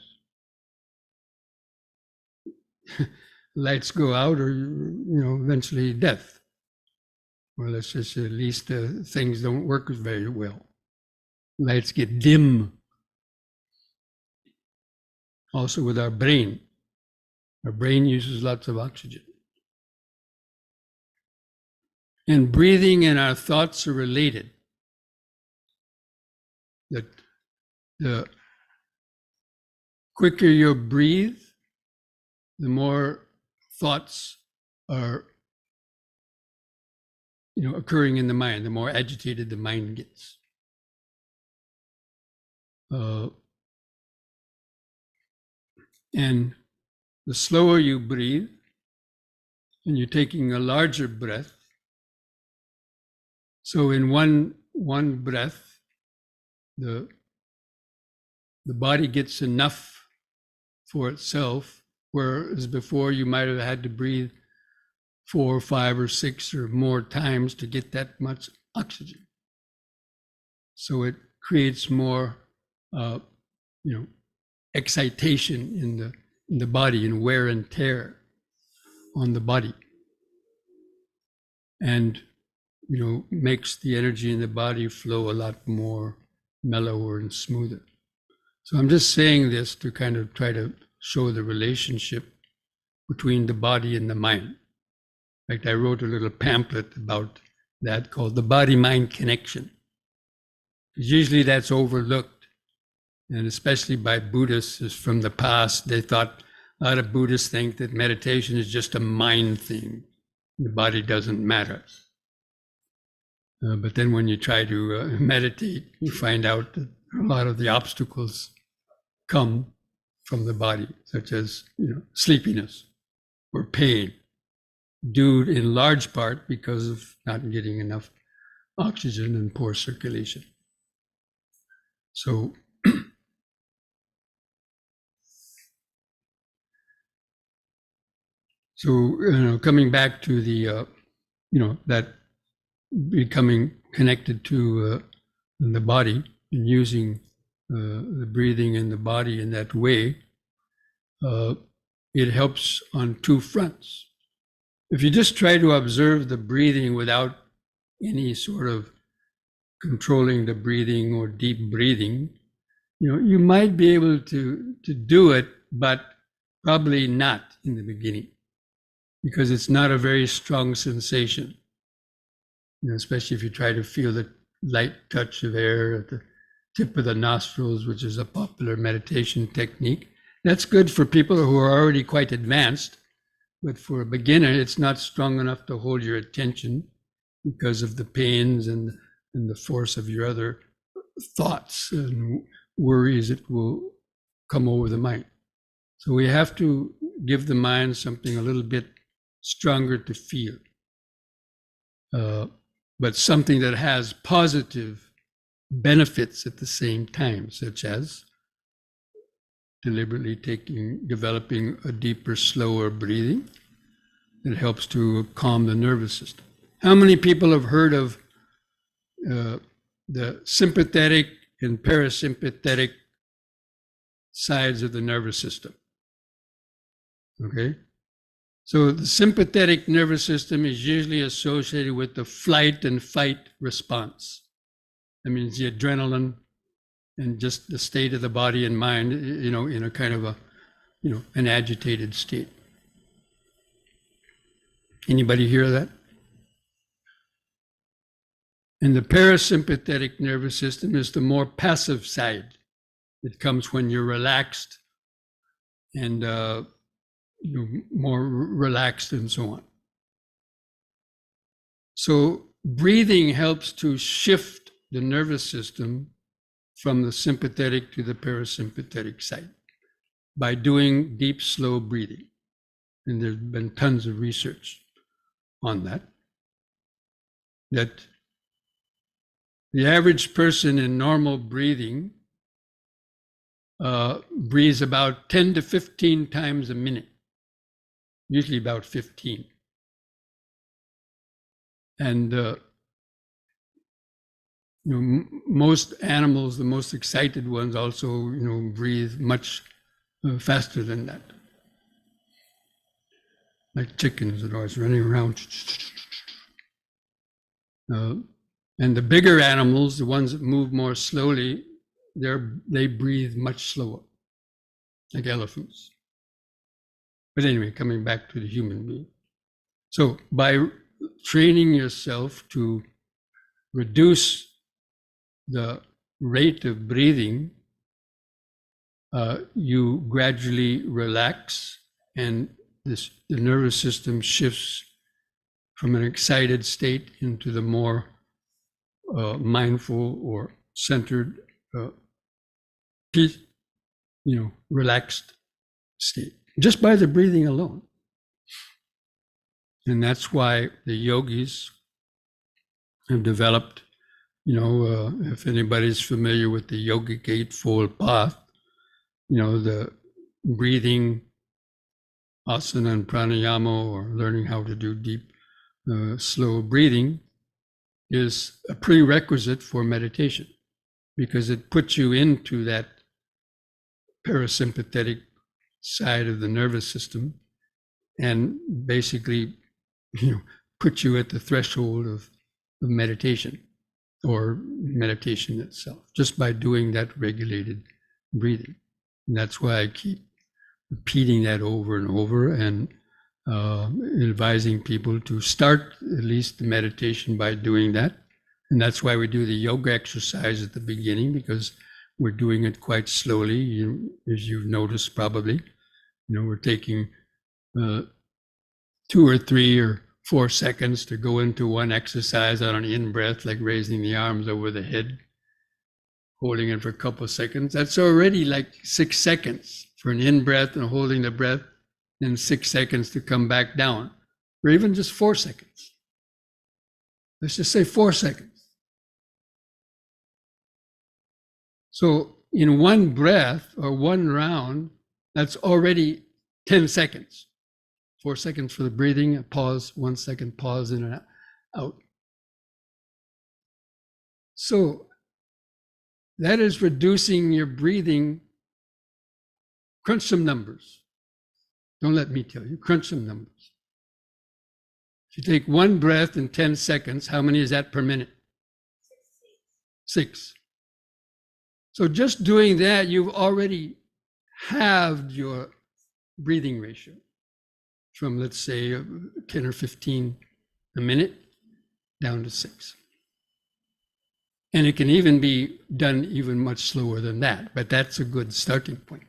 Lights go out, or, eventually death. Or let's just at least things don't work very well. Lights get dim. Also with our brain. Our brain uses lots of oxygen. And breathing and our thoughts are related. That the quicker you breathe, the more thoughts are occurring in the mind, the more agitated the mind gets. And the slower you breathe, and you're taking a larger breath, so in one breath, the body gets enough for itself, whereas before you might have had to breathe 4 or 5 or 6 or more times to get that much oxygen. So it creates more, excitation in the body, and wear and tear on the body, and makes the energy in the body flow a lot more mellower and smoother. So I'm just saying this to kind of try to show the relationship between the body and the mind. In fact, I wrote a little pamphlet about that called The Body-Mind Connection. Usually that's overlooked, and especially by Buddhists from the past. They thought, a lot of Buddhists think that meditation is just a mind thing. The body doesn't matter. But then when you try to meditate, you find out that a lot of the obstacles come from the body, such as sleepiness or pain, due in large part because of not getting enough oxygen and poor circulation. So So, coming back to the, that becoming connected to the body and using the breathing in the body in that way, it helps on two fronts. If you just try to observe the breathing without any sort of controlling the breathing or deep breathing, you might be able to do it, but probably not in the beginning, because it's not a very strong sensation. Especially if you try to feel the light touch of air at the tip of the nostrils, which is a popular meditation technique. That's good for people who are already quite advanced, but for a beginner, it's not strong enough to hold your attention because of the pains and the force of your other thoughts and worries that will come over the mind. So we have to give the mind something a little bit stronger to feel, but something that has positive benefits at the same time, such as deliberately developing a deeper, slower breathing that helps to calm the nervous system. How many people have heard of the sympathetic and parasympathetic sides of the nervous system? Okay. So the sympathetic nervous system is usually associated with the flight and fight response. That means the adrenaline and just the state of the body and mind, in a kind of an agitated state. Anybody hear that? And the parasympathetic nervous system is the more passive side. It comes when you're relaxed and more relaxed and so on. So breathing helps to shift the nervous system from the sympathetic to the parasympathetic side by doing deep, slow breathing. And there's been tons of research on that the average person in normal breathing breathes about 10 to 15 times a minute, usually about 15. And most animals, the most excited ones, also breathe much faster than that. Like chickens that are always running around. And the bigger animals, the ones that move more slowly, they breathe much slower, like elephants. But anyway, coming back to the human being. So by training yourself to reduce the rate of breathing, you gradually relax, and the nervous system shifts from an excited state into the more mindful or centered, relaxed state, just by the breathing alone. And that's why the yogis have developed, if anybody's familiar with the yogic eightfold path, the breathing, asana and pranayama, or learning how to do deep, slow breathing, is a prerequisite for meditation, because it puts you into that parasympathetic side of the nervous system and basically put you at the threshold of meditation or meditation itself, just by doing that regulated breathing. And that's why I keep repeating that over and over, and advising people to start at least the meditation by doing that. And that's why we do the yoga exercise at the beginning, because we're doing it quite slowly, as you've noticed probably. We're taking 2 or 3 or 4 seconds to go into one exercise on an in-breath, like raising the arms over the head, holding it for a couple of seconds. That's already like 6 seconds for an in-breath and holding the breath, and 6 seconds to come back down, or even just 4 seconds. Let's just say 4 seconds. So in one breath or one round, that's already 10 seconds. 4 seconds for the breathing, a pause, 1 second pause in and out. So that is reducing your breathing. Crunch some numbers. Don't let me tell you, crunch some numbers. If you take one breath in 10 seconds, how many is that per minute? 6. So just doing that, you've already halved your breathing ratio from, let's say, 10 or 15 a minute down to 6. And it can even be done even much slower than that, but that's a good starting point.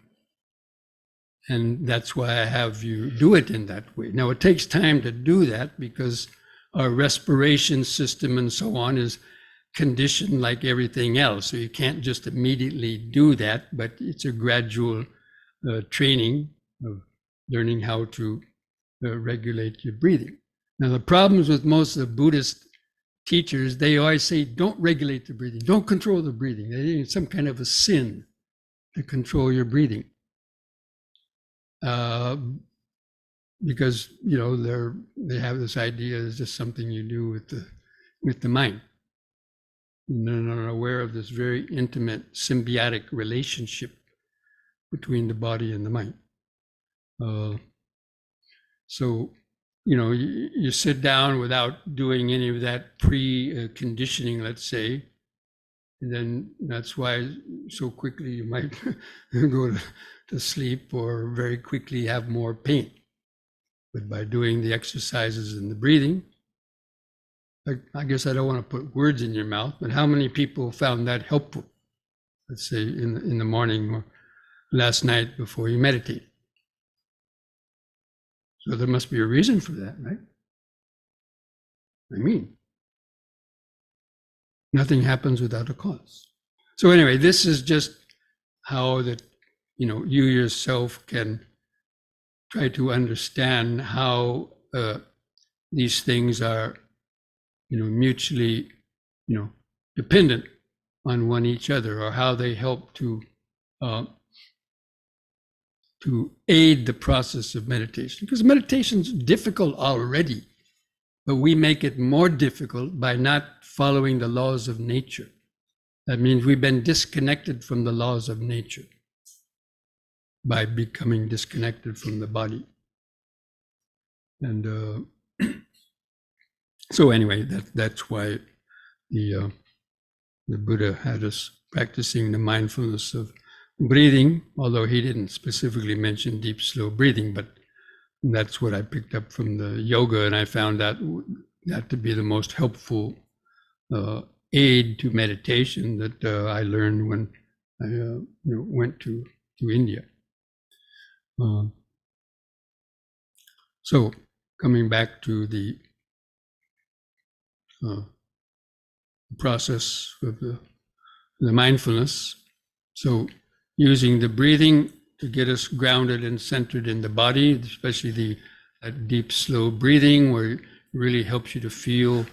And that's why I have you do it in that way. Now, it takes time to do that because our respiration system and so on is conditioned like everything else. So you can't just immediately do that, but it's a gradual training of learning how to regulate your breathing. Now, the problems with most of the Buddhist teachers, they always say, don't regulate the breathing, don't control the breathing. It's some kind of a sin to control your breathing. Because they have this idea it's just something you do with the mind. And they're not aware of this very intimate symbiotic relationship between the body and the mind. So you sit down without doing any of that pre-conditioning, let's say, and then that's why so quickly you might go to sleep or very quickly have more pain. But by doing the exercises and the breathing, I guess I don't want to put words in your mouth, but how many people found that helpful? Let's say in the morning or last night before you meditate. So there must be a reason for that, right? I mean, nothing happens without a cause. So anyway, this is just how that you yourself can try to understand how these things are mutually dependent on one each other, or how they help to aid the process of meditation. Because meditation's difficult already, but we make it more difficult by not following the laws of nature. That means we've been disconnected from the laws of nature by becoming disconnected from the body. And so anyway, that's why the Buddha had us practicing the mindfulness of breathing, although he didn't specifically mention deep, slow breathing, but that's what I picked up from the yoga, and I found that to be the most helpful aid to meditation that I learned when I went to India. So coming back to the process of the mindfulness, so using the breathing to get us grounded and centered in the body, especially that deep, slow breathing, where it really helps you to feel,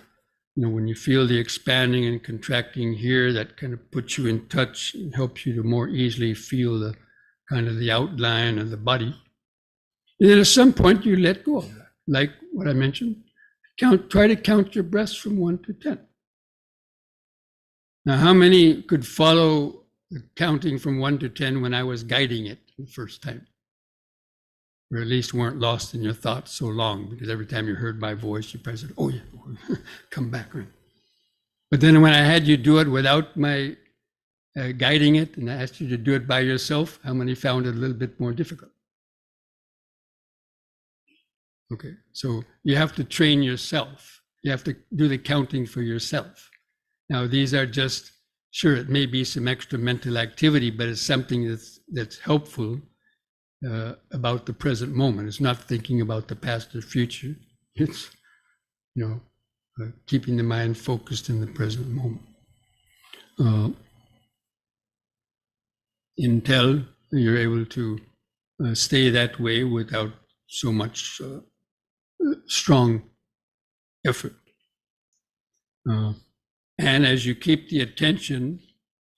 when you feel the expanding and contracting here, that kind of puts you in touch and helps you to more easily feel the kind of the outline of the body. And then at some point you let go of that, like what I mentioned. Try to count your breaths from 1 to 10. Now, how many could follow the counting from 1 to 10 when I was guiding it the first time? Or at least weren't lost in your thoughts so long, because every time you heard my voice, you probably said, oh yeah, come back. Right? But then when I had you do it without my guiding it, and I asked you to do it by yourself, how many found it a little bit more difficult? Okay, so you have to train yourself. You have to do the counting for yourself. Now, these are just, sure, it may be some extra mental activity, but it's something that's helpful about the present moment. It's not thinking about the past or future. It's, keeping the mind focused in the present moment. Until you're able to stay that way without so much strong effort. And as you keep the attention,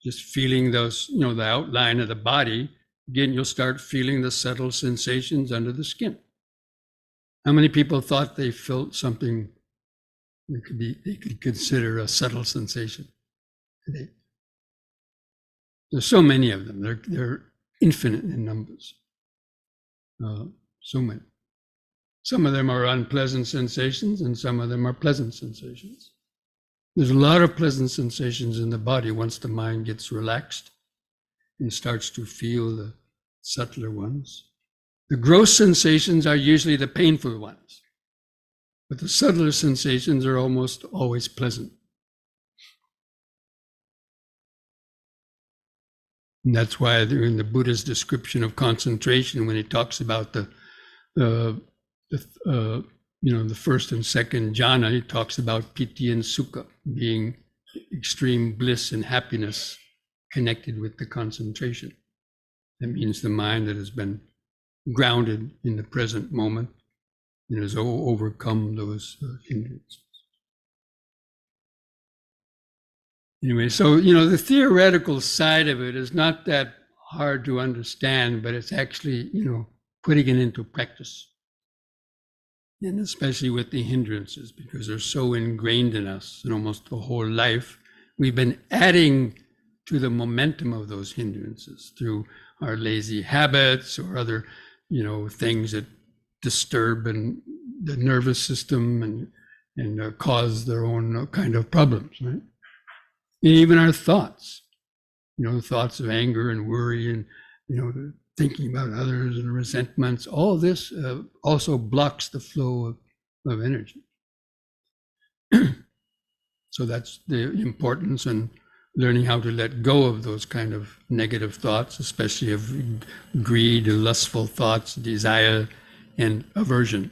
just feeling those, the outline of the body, again, you'll start feeling the subtle sensations under the skin. How many people thought they felt something they could consider a subtle sensation today? There's so many of them. They're infinite in numbers. So many. Some of them are unpleasant sensations, and some of them are pleasant sensations. There's a lot of pleasant sensations in the body once the mind gets relaxed and starts to feel the subtler ones. The gross sensations are usually the painful ones, but the subtler sensations are almost always pleasant. And that's why in the Buddha's description of concentration, when he talks about the first and second jhana, he talks about piti and sukha being extreme bliss and happiness connected with the concentration. That means the mind that has been grounded in the present moment and has overcome those hindrances. Anyway, so, the theoretical side of it is not that hard to understand, but it's actually, putting it into practice. And especially with the hindrances, because they're so ingrained in us in almost the whole life. We've been adding to the momentum of those hindrances through our lazy habits or other, things that disturb the nervous system and cause their own kind of problems, right? And even our thoughts, thoughts of anger and worry and, thinking about others and resentments, all this also blocks the flow of energy. So that's the importance in learning how to let go of those kind of negative thoughts, especially of greed, lustful thoughts, desire, and aversion,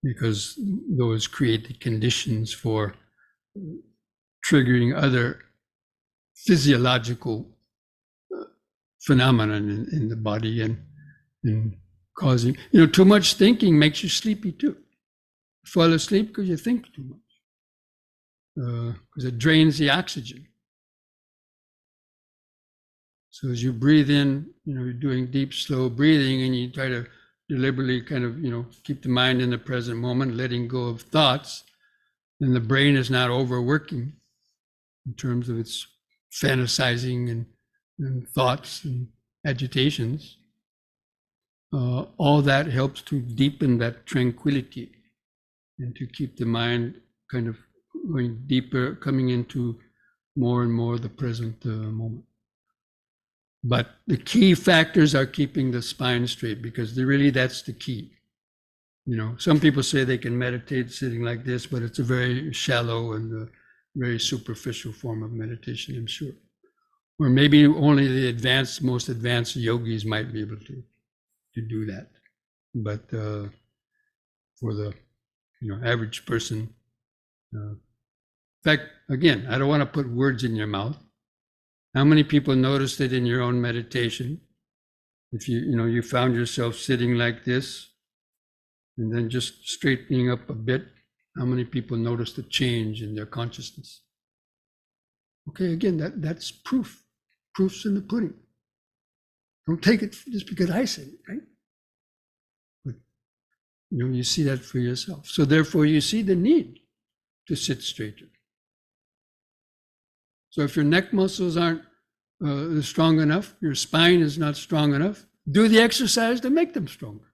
because those create the conditions for triggering other physiological phenomenon in the body and causing, too much thinking makes you sleepy too. You fall asleep because you think too much, because it drains the oxygen. So as you breathe in, you're doing deep, slow breathing, and you try to deliberately kind of, keep the mind in the present moment, letting go of thoughts, then the brain is not overworking in terms of its fantasizing and thoughts and agitations. All that helps to deepen that tranquility and to keep the mind kind of going deeper, coming into more and more the present moment. But the key factors are keeping the spine straight, because that's the key. Some people say they can meditate sitting like this, but it's a very shallow and very superficial form of meditation, I'm sure. Or maybe only the most advanced yogis might be able to do that. But for the average person, in fact, again, I don't want to put words in your mouth. How many people noticed it in your own meditation? If you found yourself sitting like this and then just straightening up a bit, how many people noticed a change in their consciousness? Okay, again, that's proof. Proof's in the pudding. Don't take it just because I said it, right? But you see that for yourself. So therefore you see the need to sit straighter. So if your neck muscles aren't strong enough, your spine is not strong enough, do the exercise to make them stronger.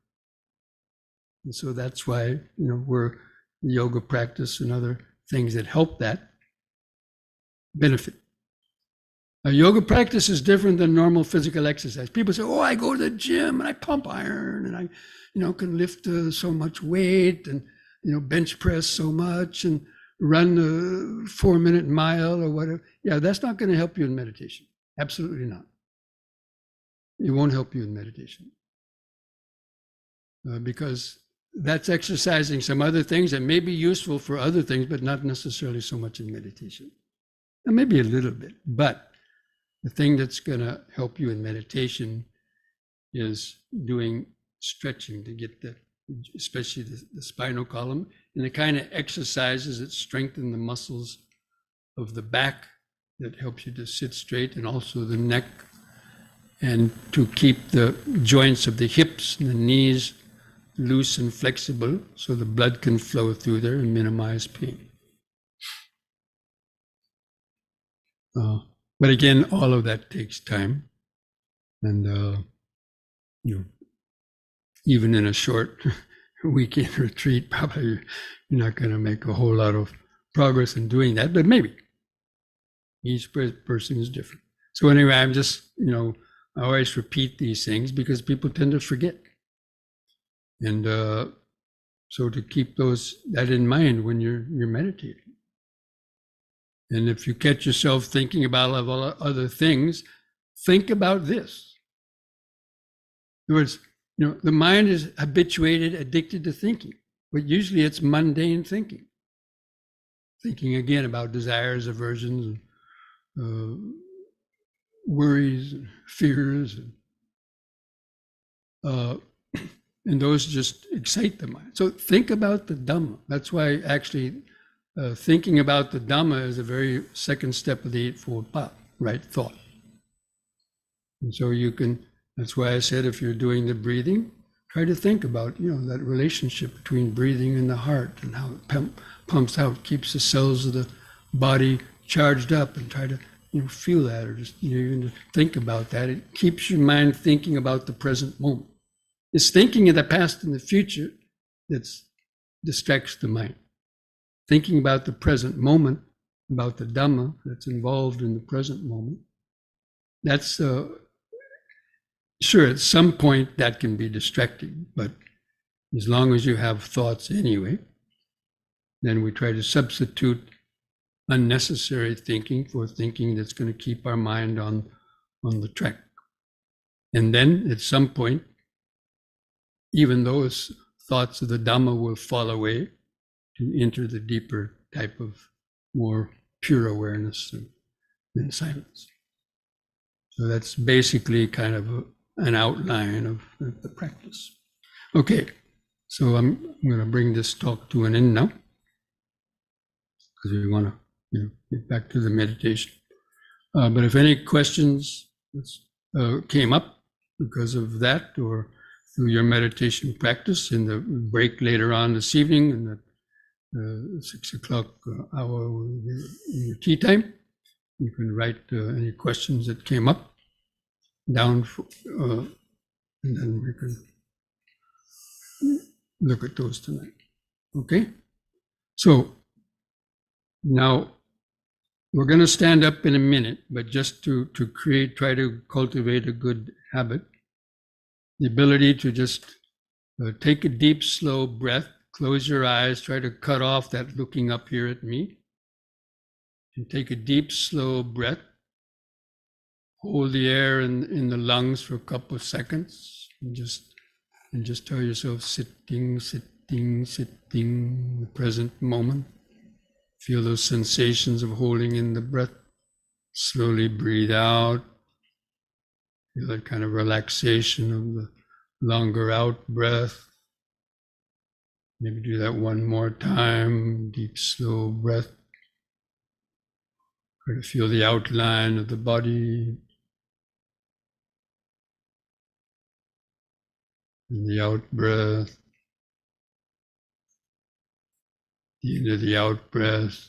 And so that's why, we're yoga practice and other things that help that benefit. A yoga practice is different than normal physical exercise. People say, I go to the gym and I pump iron and I, can lift so much weight and, bench press so much and run a 4-minute mile or whatever. Yeah, that's not going to help you in meditation. Absolutely not. It won't help you in meditation. Because that's exercising some other things that may be useful for other things, but not necessarily so much in meditation. And maybe a little bit, but the thing that's going to help you in meditation is doing stretching to get especially the spinal column, and the kind of exercises that strengthen the muscles of the back that helps you to sit straight, and also the neck, and to keep the joints of the hips and the knees loose and flexible so the blood can flow through there and minimize pain. But again, all of that takes time. And, even in a short weekend retreat, probably you're not going to make a whole lot of progress in doing that, but maybe. Each person is different. So anyway, I'm just, I always repeat these things because people tend to forget. And so to keep that in mind when you're meditating. And if you catch yourself thinking about other things, think about this. In other words, the mind is habituated, addicted to thinking, but usually it's mundane thinking. Thinking again about desires, aversions, worries, and fears, and those just excite the mind. So think about the Dhamma. That's why actually thinking about the Dhamma is a very second step of the Eightfold Path, right thought. And so that's why I said if you're doing the breathing, try to think about, that relationship between breathing and the heart and how it pumps out, keeps the cells of the body charged up, and try to, feel that, or just, even to think about that. It keeps your mind thinking about the present moment. It's thinking of the past and the future that distracts the mind. Thinking about the present moment, about the Dhamma that's involved in the present moment, that's sure, at some point that can be distracting, but as long as you have thoughts anyway, then we try to substitute unnecessary thinking for thinking that's going to keep our mind on the track. And then at some point, even those thoughts of the Dhamma will fall away to enter the deeper type of more pure awareness and silence. So that's basically kind of an outline of the practice. Okay, so I'm going to bring this talk to an end now, because we want to get back to the meditation. But if any questions came up because of that, or through your meditation practice in the break later on this evening, in the 6 o'clock hour in your tea time, you can write any questions that came up down, and then we can look at those tonight. Okay? So now we're going to stand up in a minute, but just to try to cultivate a good habit, the ability to just take a deep, slow breath, close your eyes, try to cut off that looking up here at me, and take a deep, slow breath. Hold the air in the lungs for a couple of seconds, and just tell yourself sitting, sitting, sitting, the present moment. Feel those sensations of holding in the breath. Slowly breathe out. Feel that kind of relaxation of the longer out breath. Maybe do that one more time. Deep, slow breath. Try to feel the outline of the body. And the out breath. The end of the out breath.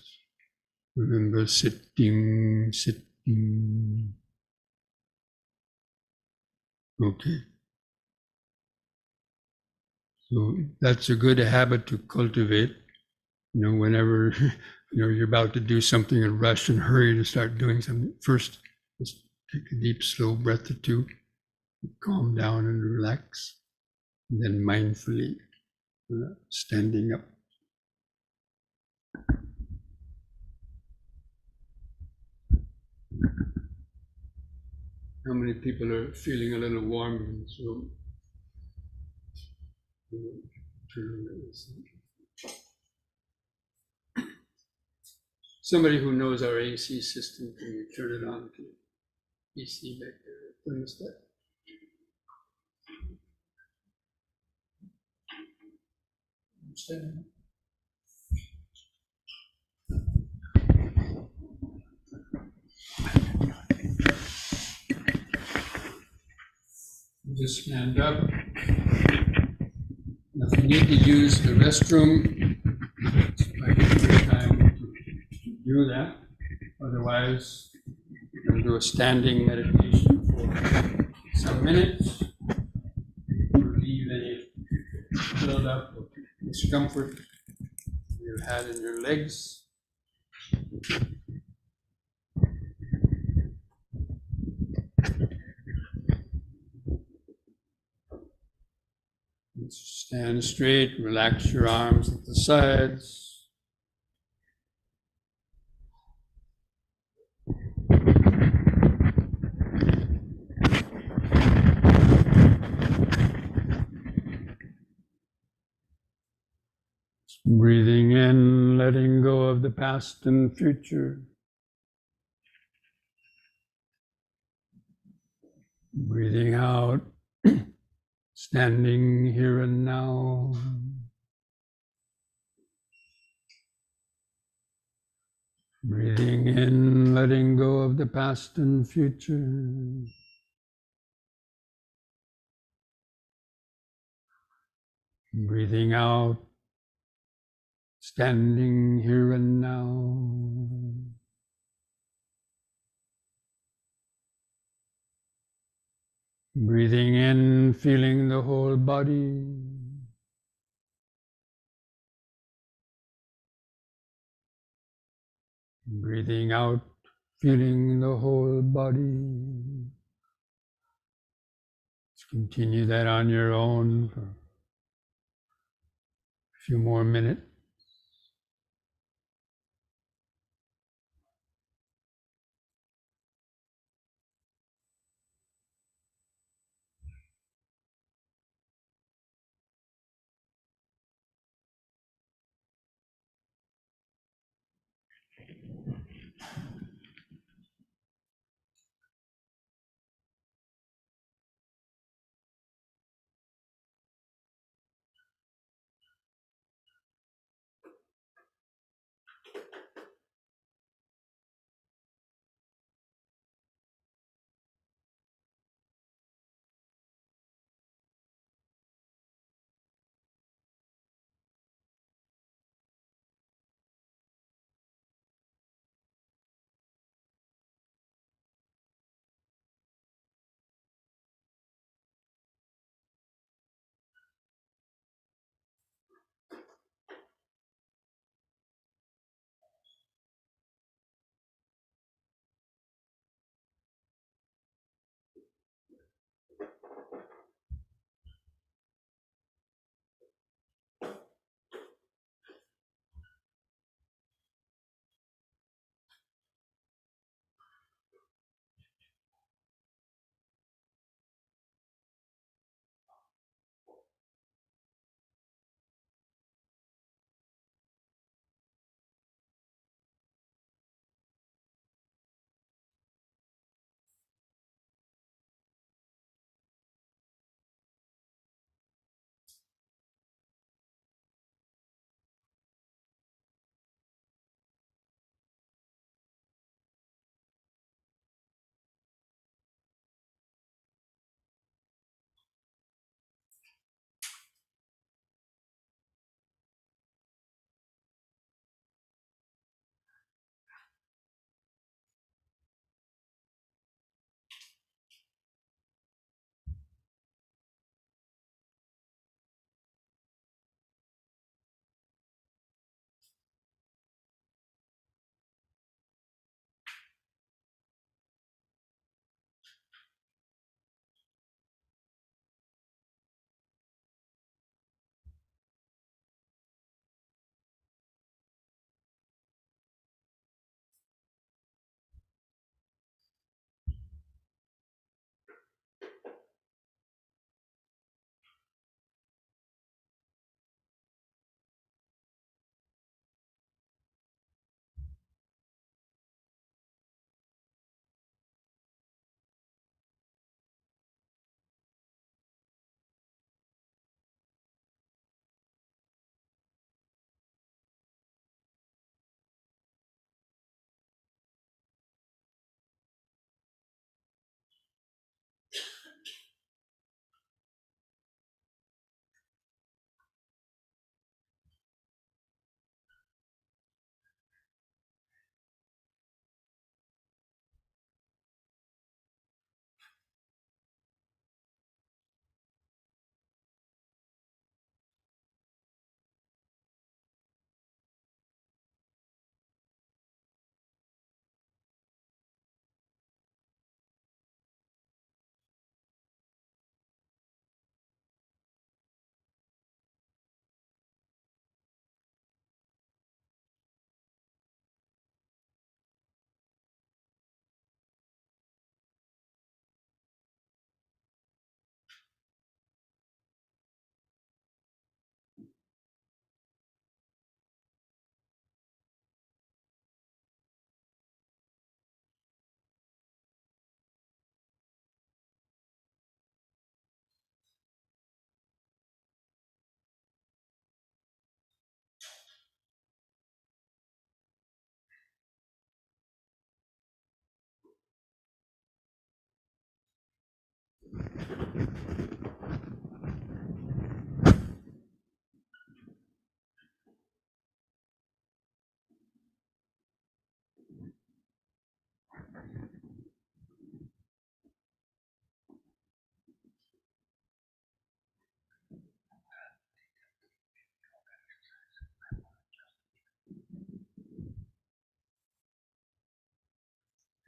Remember sitting, sitting. Okay. So that's a good habit to cultivate. Whenever you're about to do something and rush and hurry to start doing something, first just take a deep, slow breath or two, calm down and relax, and then mindfully standing up. How many people are feeling a little warm in this room? Somebody who knows our AC system, can you turn it on to AC back there? Thermostat. Understand? Just stand up. need to use the restroom, I give you time to do that. Otherwise, we're going to do a standing meditation for some minutes. Relieve any build-up of discomfort you had in your legs. Stand straight, relax your arms at the sides. Breathing in, letting go of the past and future. Breathing out, standing here and now. Breathing in, letting go of the past and future. Breathing out, standing here and now. Breathing in, feeling the whole body. Breathing out, feeling the whole body. Let's continue that on your own for a few more minutes.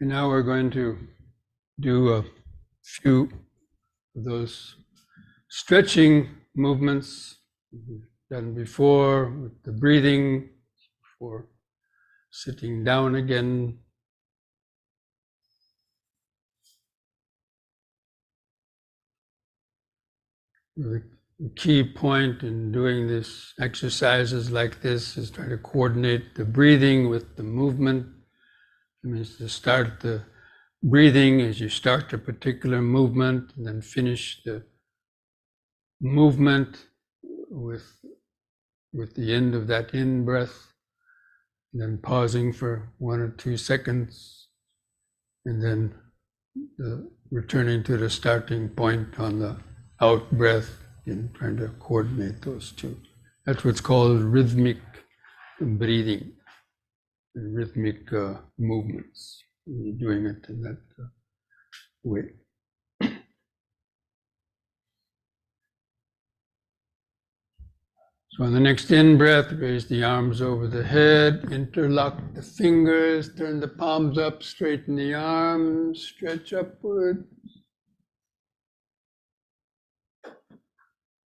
And now we're going to do a few of those stretching movements we've done before with the breathing, before sitting down again. The key point in doing this exercises like this is try to coordinate the breathing with the movement. It means to start the breathing as you start a particular movement, and then finish the movement with the end of that in breath, and then pausing for 1 or 2 seconds, and then returning to the starting point on the out breath, and trying to coordinate those two. That's what's called rhythmic breathing and rhythmic movements. You're doing it in that way. So on the next in-breath, raise the arms over the head, interlock the fingers, turn the palms up, straighten the arms, stretch upward.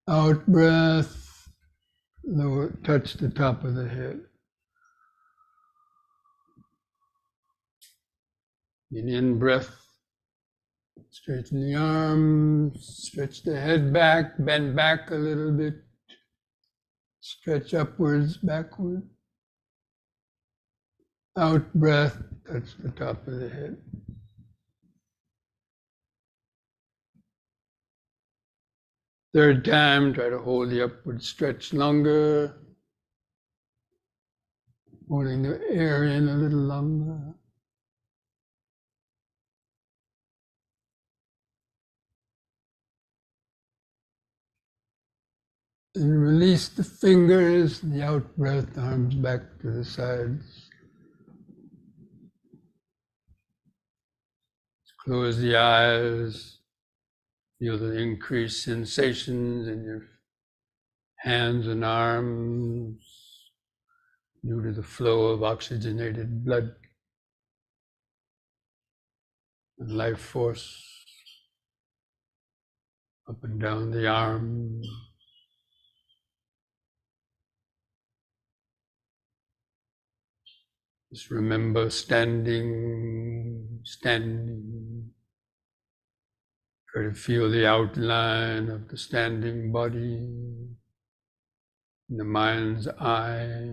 Out breath, lower, touch the top of the head. In breath, straighten the arms, stretch the head back, bend back a little bit. Stretch upwards, backward. Out breath, touch the top of the head. Third time, try to hold the upward stretch longer. Holding the air in a little longer. And release the fingers, the out breath, arms back to the sides. Close the eyes. Feel the increased sensations in your hands and arms due to the flow of oxygenated blood and life force up and down the arms. Just remember standing. Try to feel the outline of the standing body in the mind's eye.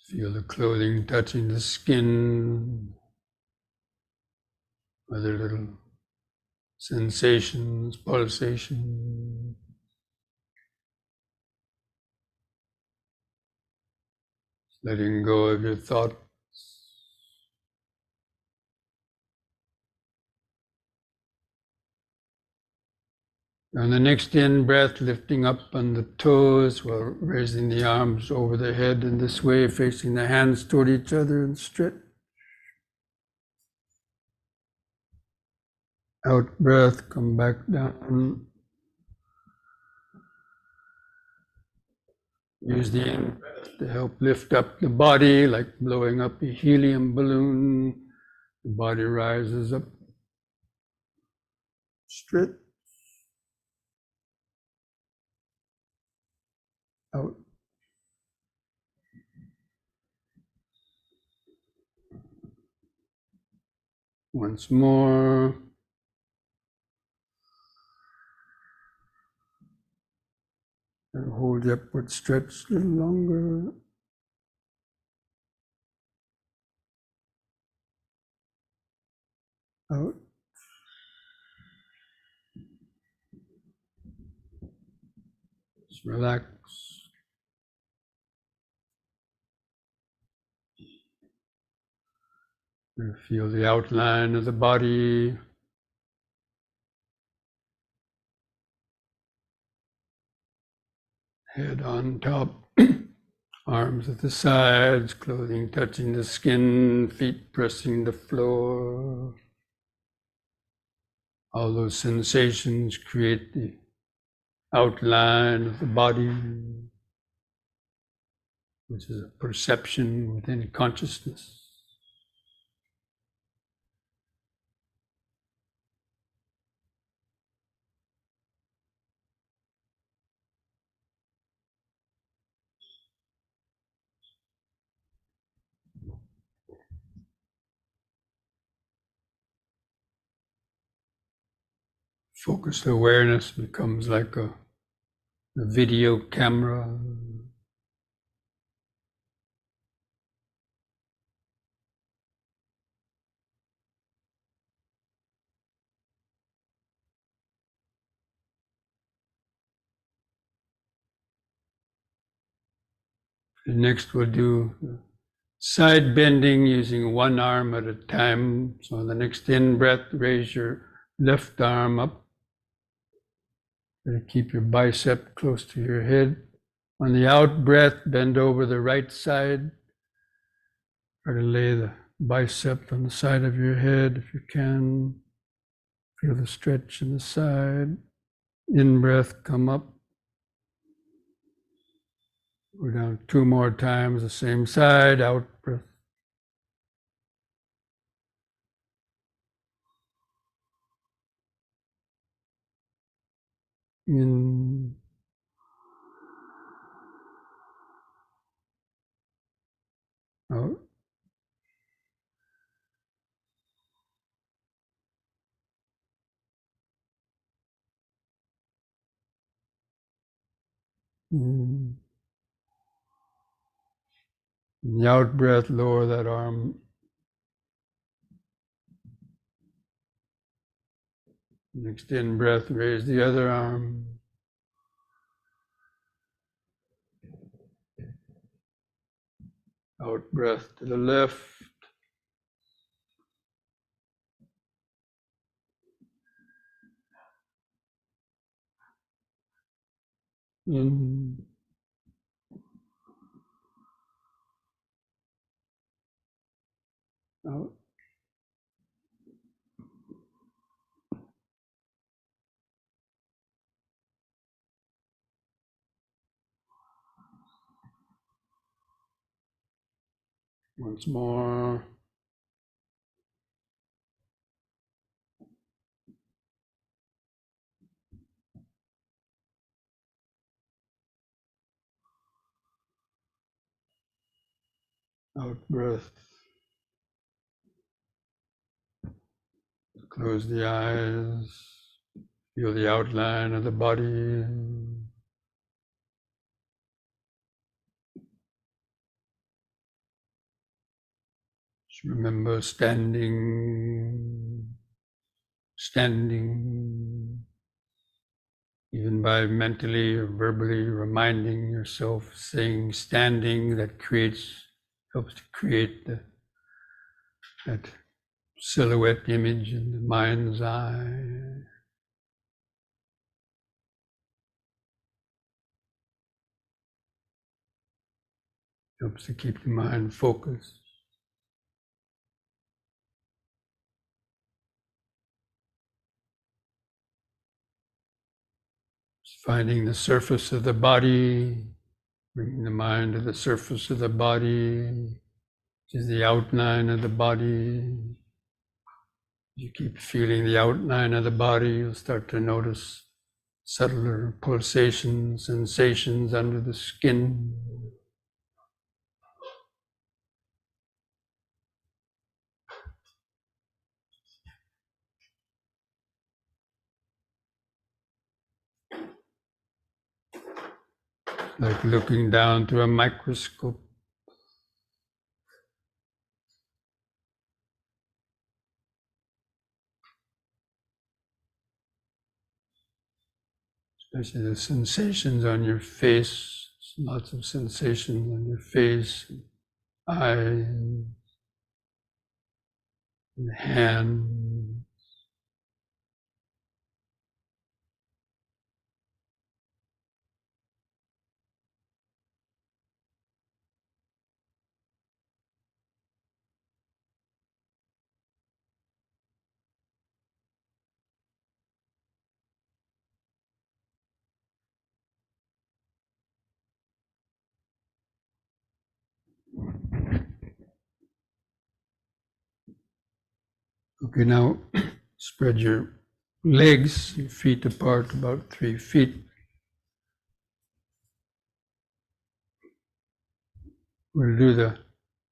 Feel the clothing touching the skin, other little sensations, pulsation. Letting go of your thoughts. On the next in-breath, lifting up on the toes while raising the arms over the head in this way, facing the hands toward each other and stretch. Out breath, come back down. Use the in-breath to help lift up the body, like blowing up a helium balloon. The body rises up. Stretch. Out. Once more. And hold the upward stretch a little longer. Out. Just relax. You feel the outline of the body. Head on top, arms at the sides, clothing touching the skin, feet pressing the floor. All those sensations create the outline of the body, which is a perception within consciousness. Focused awareness becomes like a video camera. Next we'll do side bending using one arm at a time. So on the next in-breath, raise your left arm up. Keep your bicep close to your head. On the out-breath, bend over the right side. Try to lay the bicep on the side of your head if you can. Feel the stretch in the side. In-breath, come up. Go down 2 more times, the same side, out-breath. In. Out. In. In the out-breath, lower that arm. Next in-breath, raise the other arm. Out-breath to the left. In. Out. Once more. Out breath. Close the eyes. Feel the outline of the body. Just remember standing, even by mentally or verbally reminding yourself, saying standing, that helps to create that silhouette image in the mind's eye. Helps to keep the mind focused. Just finding the surface of the body, bringing the mind to the surface of the body, which is the outline of the body. You keep feeling the outline of the body, you'll start to notice subtler pulsations, sensations under the skin. Like looking down through a microscope. Especially the sensations on your face, lots of sensations on your face, eyes. the hand. Okay, now spread your legs, your feet apart about 3 feet. We'll do the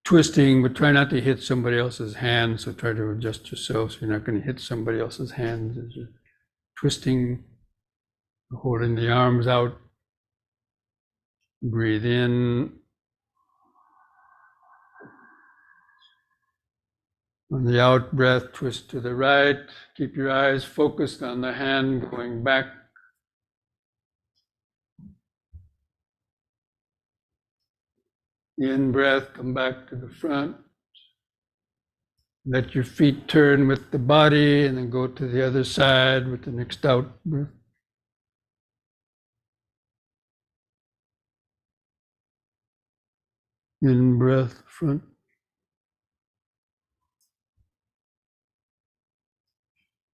twisting, but try not to hit somebody else's hand, so try to adjust yourself so you're not going to hit somebody else's hands as you're twisting, holding the arms out. Breathe in. On the out breath, twist to the right. Keep your eyes focused on the hand going back. In breath, come back to the front. Let your feet turn with the body and then go to the other side with the next out breath. In breath, front.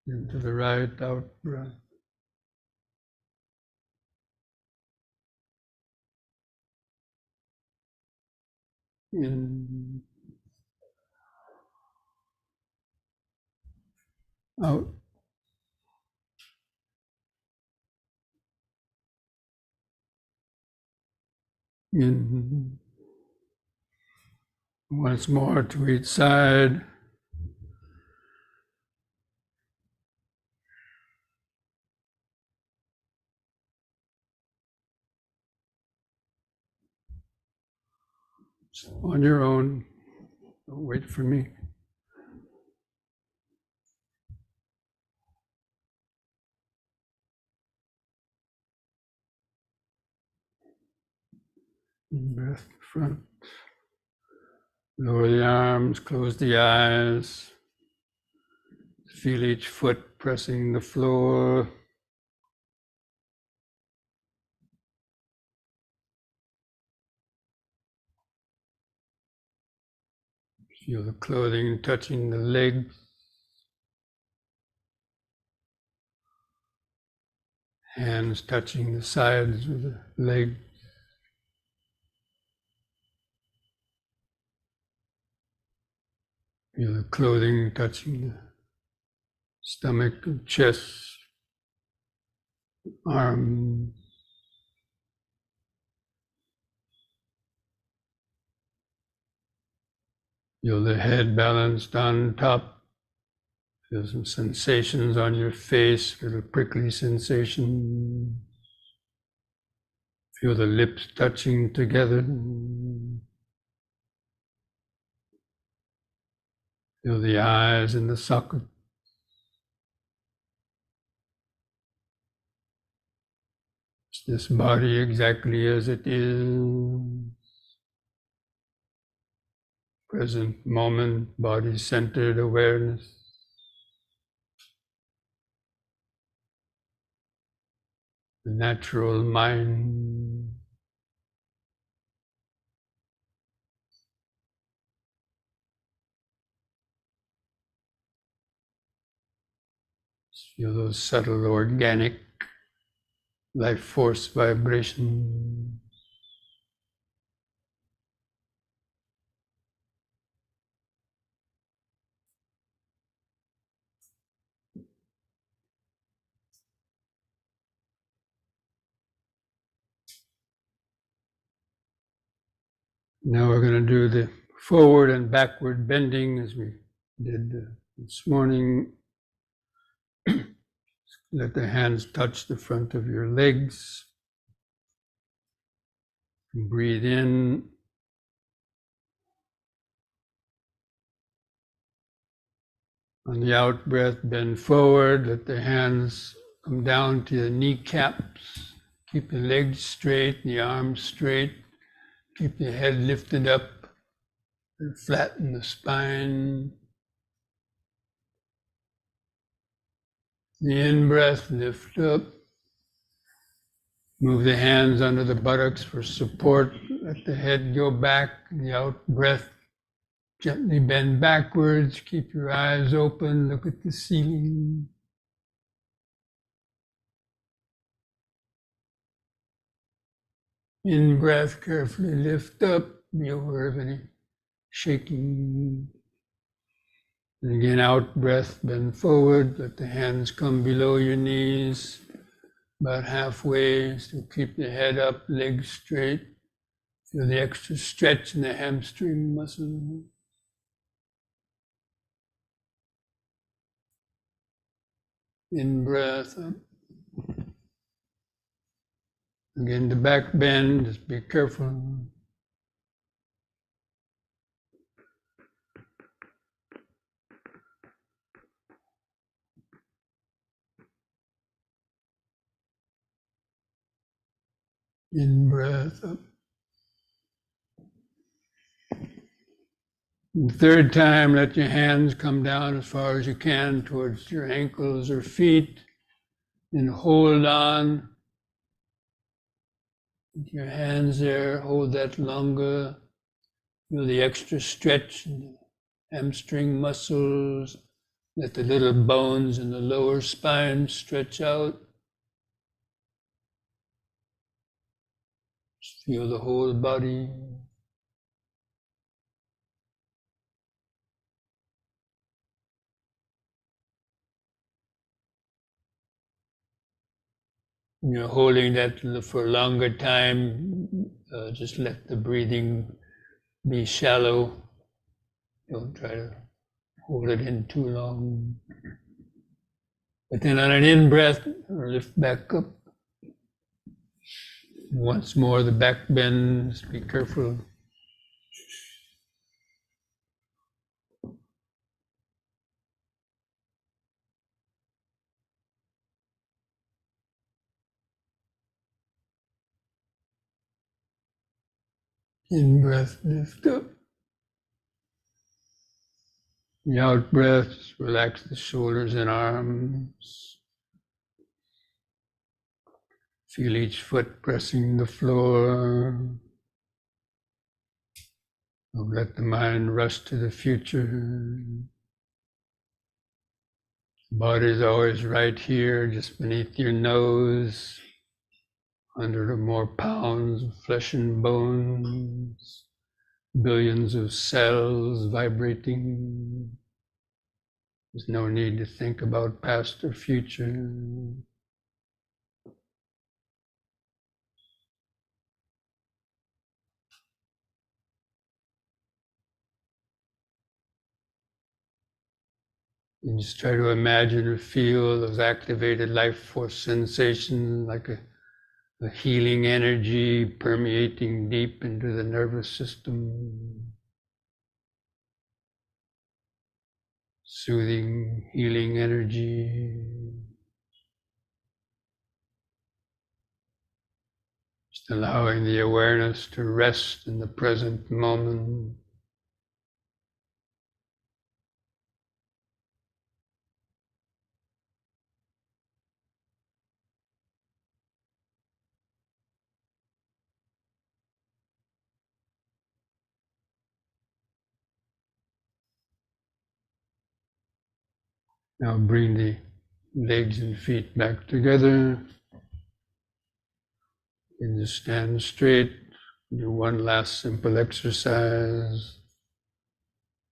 And to the right, out breath. In, out. In. Once more to each side. On your own. Don't wait for me. In breath, front. Lower the arms, close the eyes. Feel each foot pressing the floor. Feel the clothing touching the legs. Hands touching the sides of the leg. Feel the clothing touching the stomach and chest, arms. Feel the head balanced on top. Feel some sensations on your face, little prickly sensation. Feel the lips touching together. Feel the eyes in the socket. It's this body exactly as it is. Present moment, body-centered awareness. The natural mind. Feel those subtle organic life force vibrations. Now we're going to do the forward and backward bending as we did this morning. Let the hands touch the front of your legs. Breathe in. On the out breath, bend forward. Let the hands come down to the kneecaps. Keep the legs straight, the arms straight. Keep the head lifted up and flatten the spine. The in-breath, lift up. Move the hands under the buttocks for support. Let the head go back. The out-breath, gently bend backwards. Keep your eyes open. Look at the ceiling. In-breath, carefully lift up. Be aware of any shaking. And again, out-breath, bend forward. Let the hands come below your knees. About halfway, so keep the head up, legs straight. Feel the extra stretch in the hamstring muscle. In breath up. Again, the back bend, just be careful. In breath up. And the third time, let your hands come down as far as you can towards your ankles or feet, and hold on. With your hands there, hold that longer. Feel the extra stretch in the hamstring muscles. Let the little bones in the lower spine stretch out. Just feel the whole body. When you're holding that for a longer time, just let the breathing be shallow. Don't try to hold it in too long. But then on an in-breath, lift back up. Once more, the back bends. Be careful. In-breath, lift up. The out-breath, relax the shoulders and arms. Feel each foot pressing the floor. Don't let the mind rush to the future. The body is always right here, just beneath your nose, 100 or more pounds of flesh and bones, billions of cells vibrating. There's no need to think about past or future. You just try to imagine or feel those activated life force sensations like a healing energy permeating deep into the nervous system. Soothing, healing energy. Just allowing the awareness to rest in the present moment. Now bring the legs and feet back together. And just stand straight. Do one last simple exercise.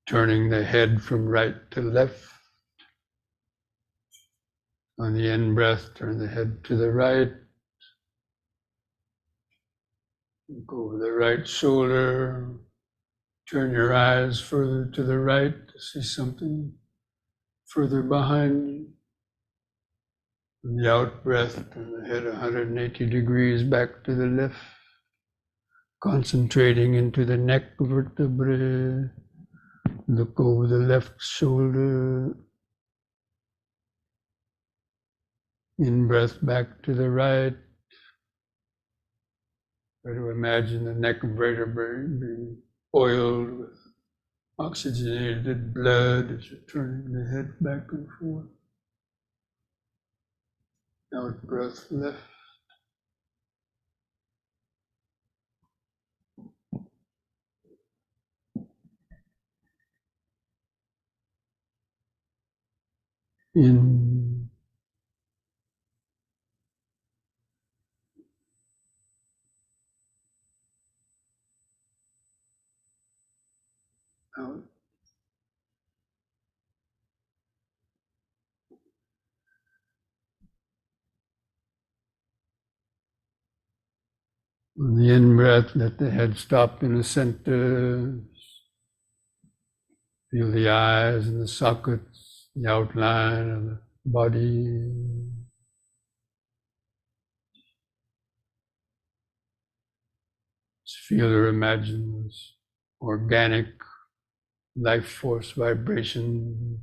Turning the head from right to left. On the in-breath, turn the head to the right. Go over the right shoulder. Turn your eyes further to the right to see something further behind you. On the out-breath, turn the head 180 degrees back to the left. Concentrating into the neck vertebrae. Look over the left shoulder. In-breath back to the right. Try to imagine the neck vertebrae being oiled with oxygenated blood as you're turning the head back and forth. Out breath left. In. Out. On the in-breath, let the head stop in the center. Feel the eyes and the sockets, the outline of the body. Just feel or imagine this organic life force vibration,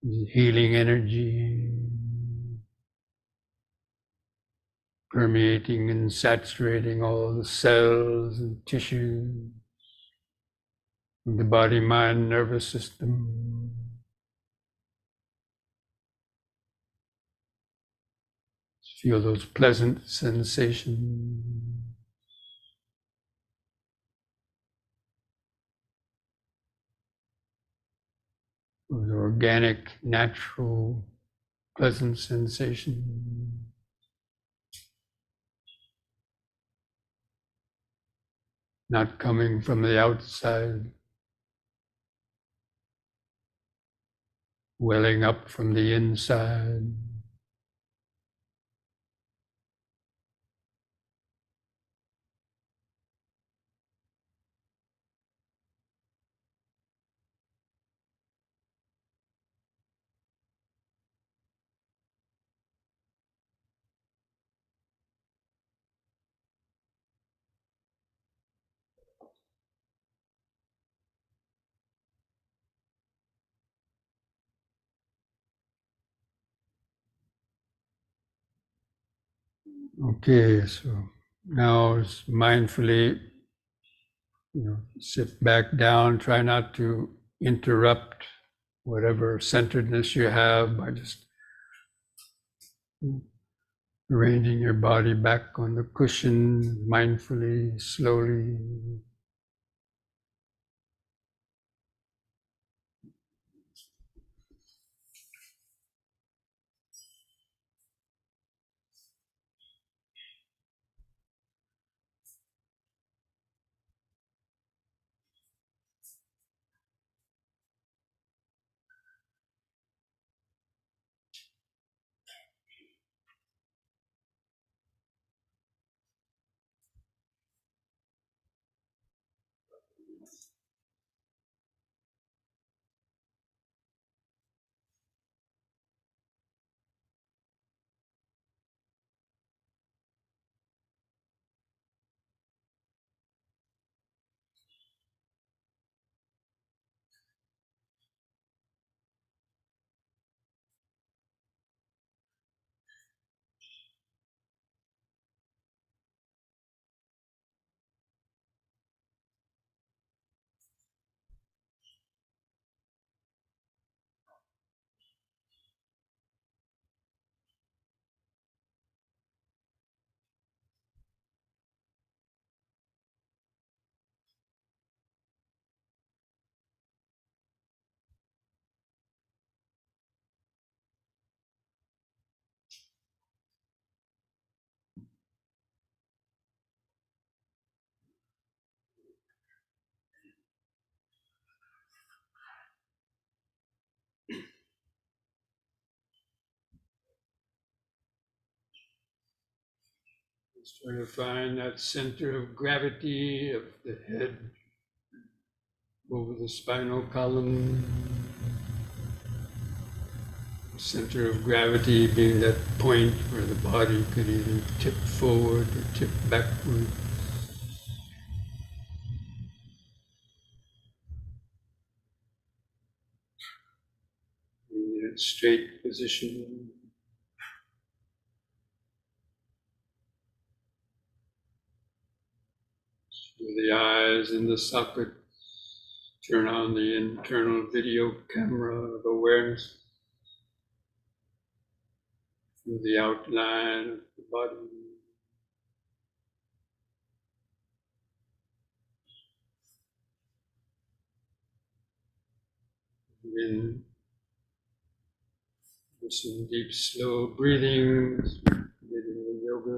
healing energy, permeating and saturating all the cells and tissues of the body, mind, nervous system. Feel those pleasant sensations. Those organic, natural, pleasant sensations. Not coming from the outside, welling up from the inside. Okay, so now just mindfully, sit back down, try not to interrupt whatever centeredness you have by just arranging your body back on the cushion mindfully, slowly. Just try to find that center of gravity of the head over the spinal column. Center of gravity being that point where the body could either tip forward or tip backward. In that straight position. With the eyes in the socket, turn on the internal video camera of awareness. Feel the outline of the body. Then some deep, slow breathing, breathing yoga.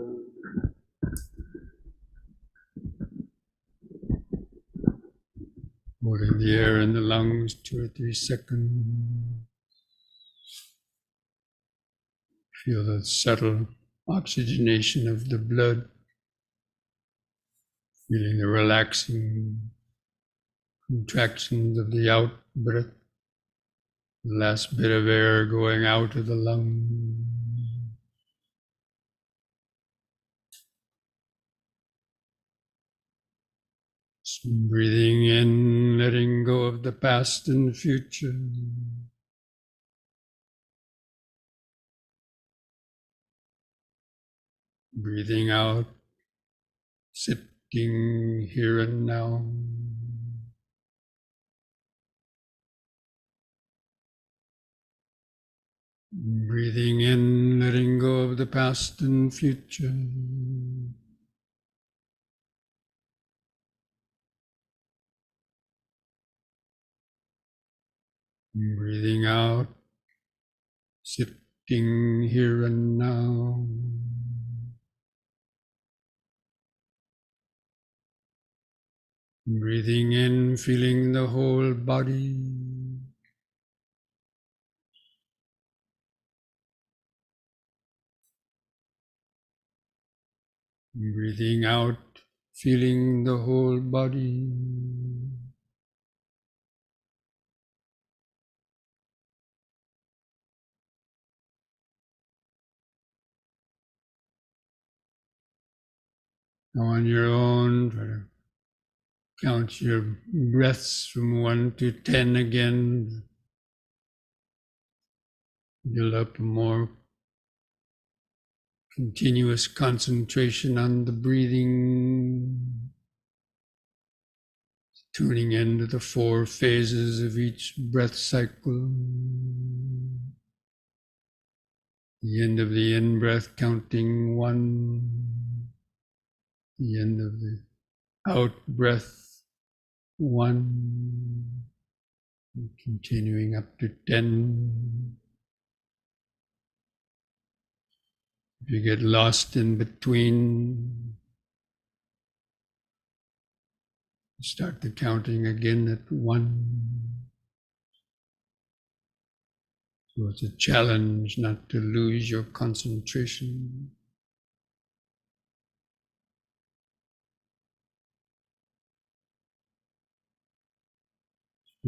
Holding the air in the lungs 2 or 3 seconds. Feel the subtle oxygenation of the blood. Feeling the relaxing contractions of the out breath. The last bit of air going out of the lung. Breathing in, letting go of the past and future. Breathing out, sitting here and now. Breathing in, letting go of the past and future. Breathing out, sitting here and now. Breathing in, feeling the whole body. Breathing out, feeling the whole body. Now on your own, try to count your breaths from 1 to 10 again. Build up a more continuous concentration on the breathing, tuning into the 4 phases of each breath cycle. The end of the in-breath, counting 1. The end of the out-breath, 1. And continuing up to 10. If you get lost in between, start the counting again at 1. So it's a challenge not to lose your concentration.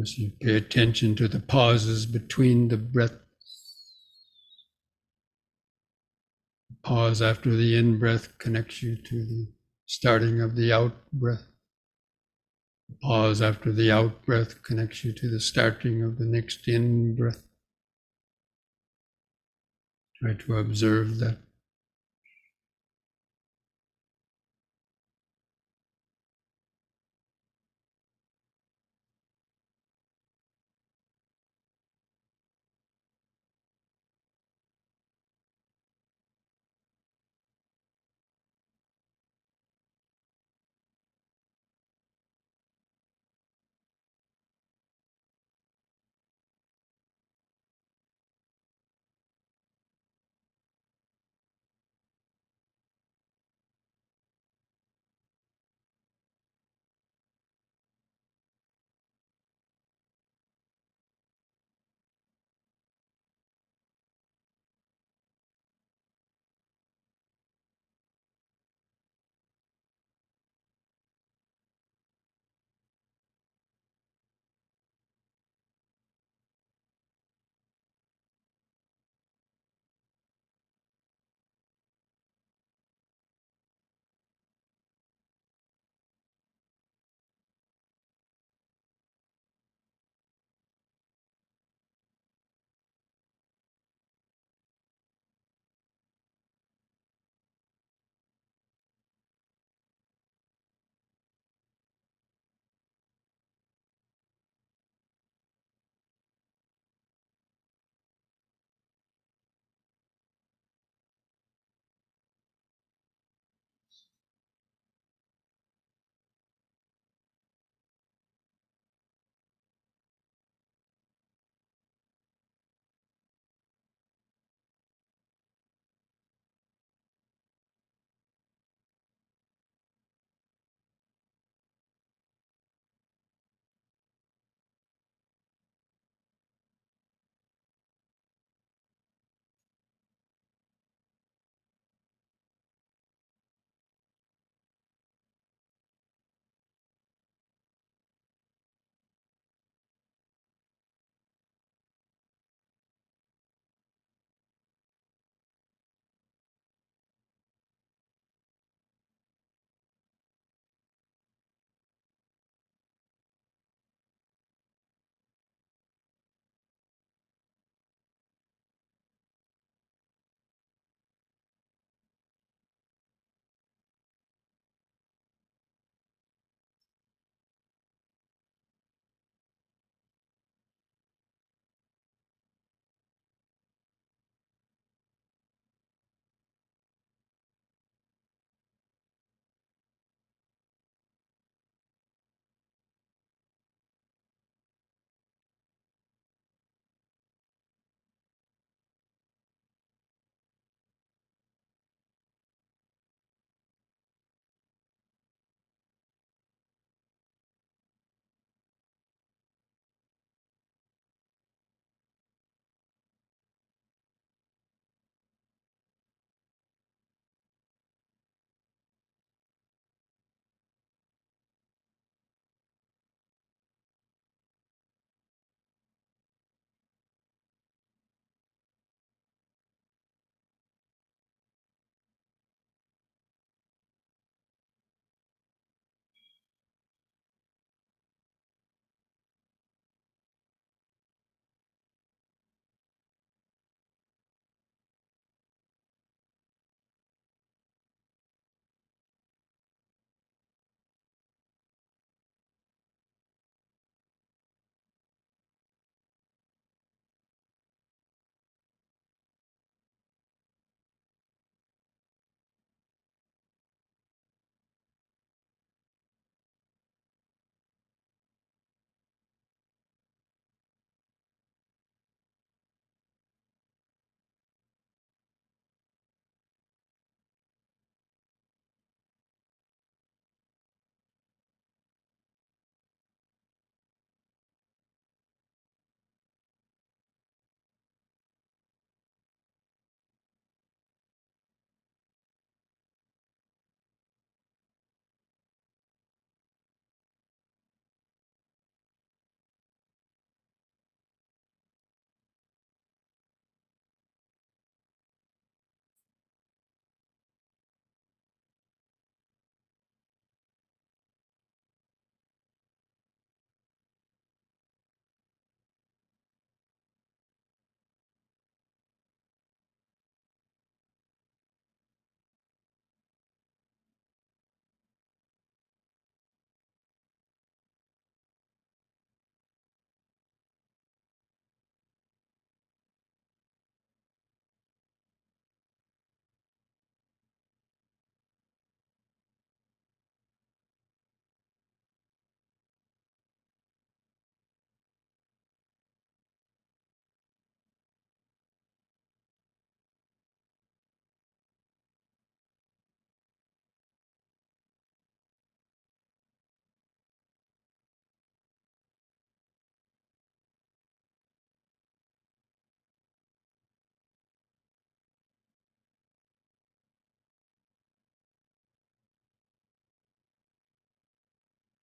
As you pay attention to the pauses between the breaths. Pause after the in-breath connects you to the starting of the out-breath. Pause after the out-breath connects you to the starting of the next in-breath. Try to observe that.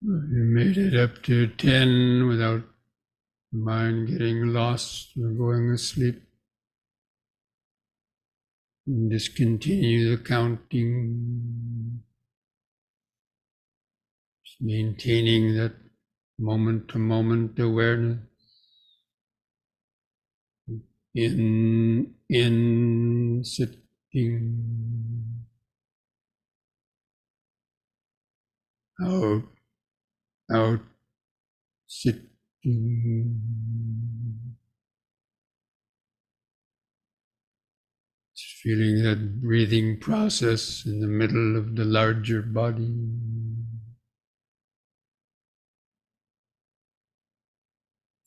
You made it up to 10 without the mind getting lost or going asleep. And just continue the counting, just maintaining that moment to moment awareness. In sitting, out, out, sitting. Just feeling that breathing process in the middle of the larger body.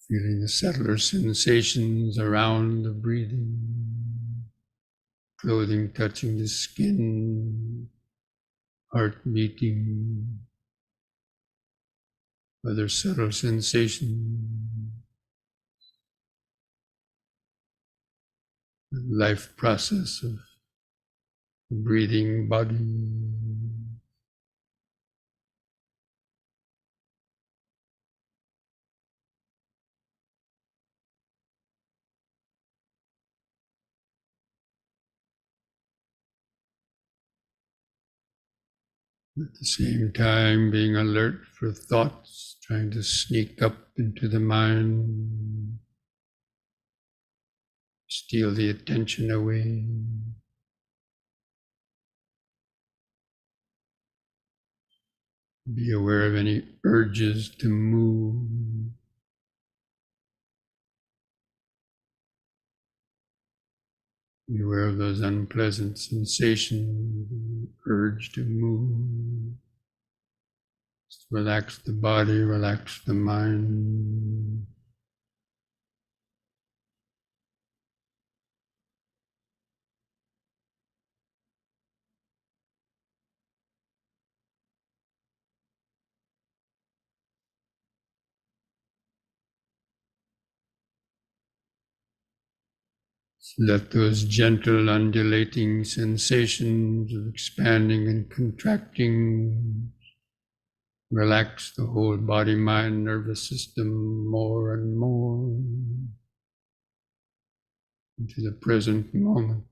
Feeling the subtler sensations around the breathing. Clothing touching the skin, heart beating, other subtle sensations, the life process of the breathing body. At the same time, being alert for thoughts trying to sneak up into the mind, steal the attention away. Be aware of any urges to move. Be aware of those unpleasant sensations, urge to move. Just relax the body, relax the mind. Let those gentle undulating sensations of expanding and contracting relax the whole body, mind, nervous system more and more into the present moment.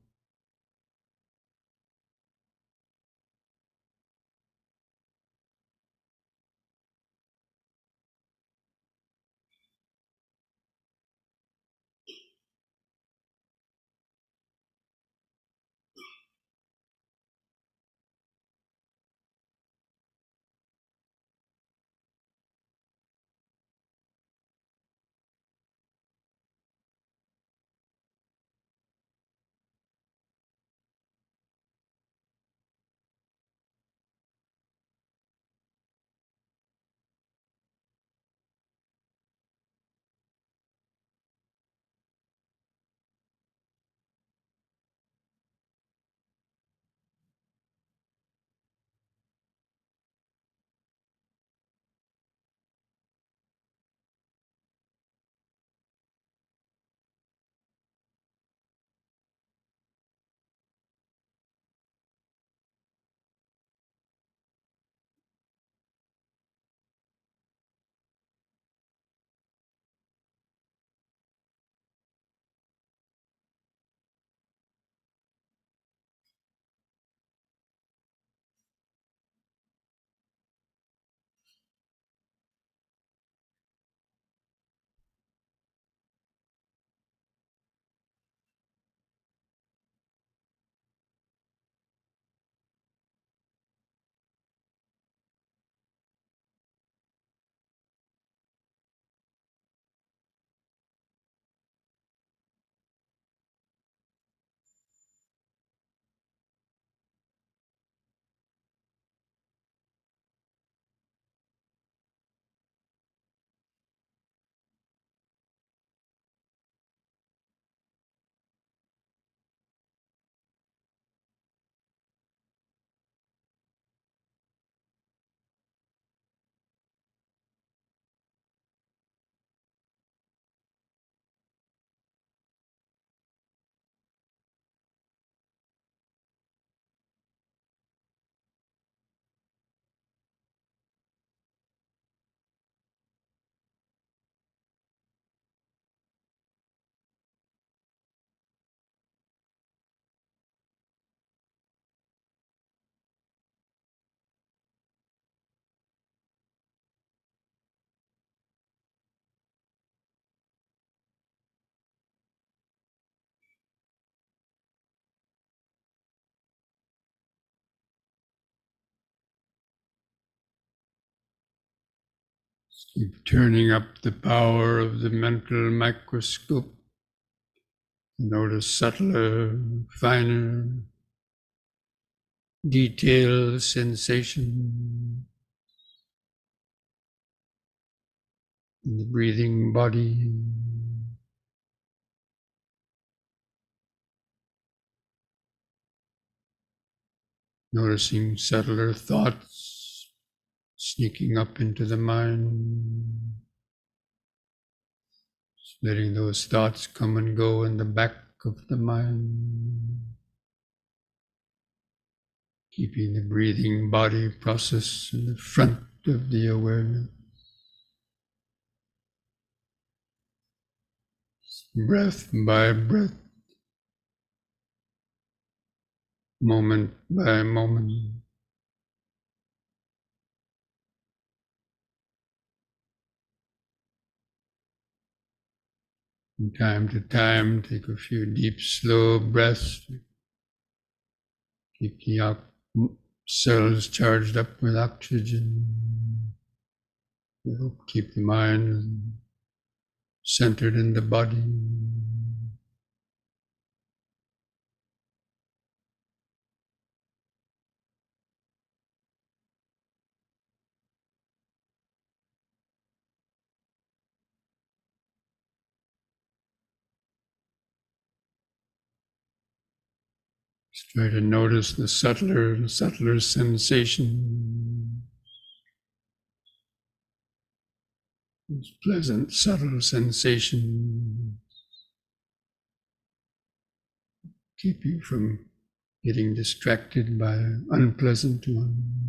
Keep turning up the power of the mental microscope. Notice subtler, finer, detailed sensation in the breathing body. Noticing subtler thoughts sneaking up into the mind. Letting those thoughts come and go in the back of the mind. Keeping the breathing body process in the front of the awareness. Breath by breath. Moment by moment. From time to time, take a few deep, slow breaths. Keep the cells charged up with oxygen. Keep the mind centered in the body. Just try to notice the subtler and subtler sensation. This pleasant, subtle sensation. Keep you from getting distracted by an unpleasant one.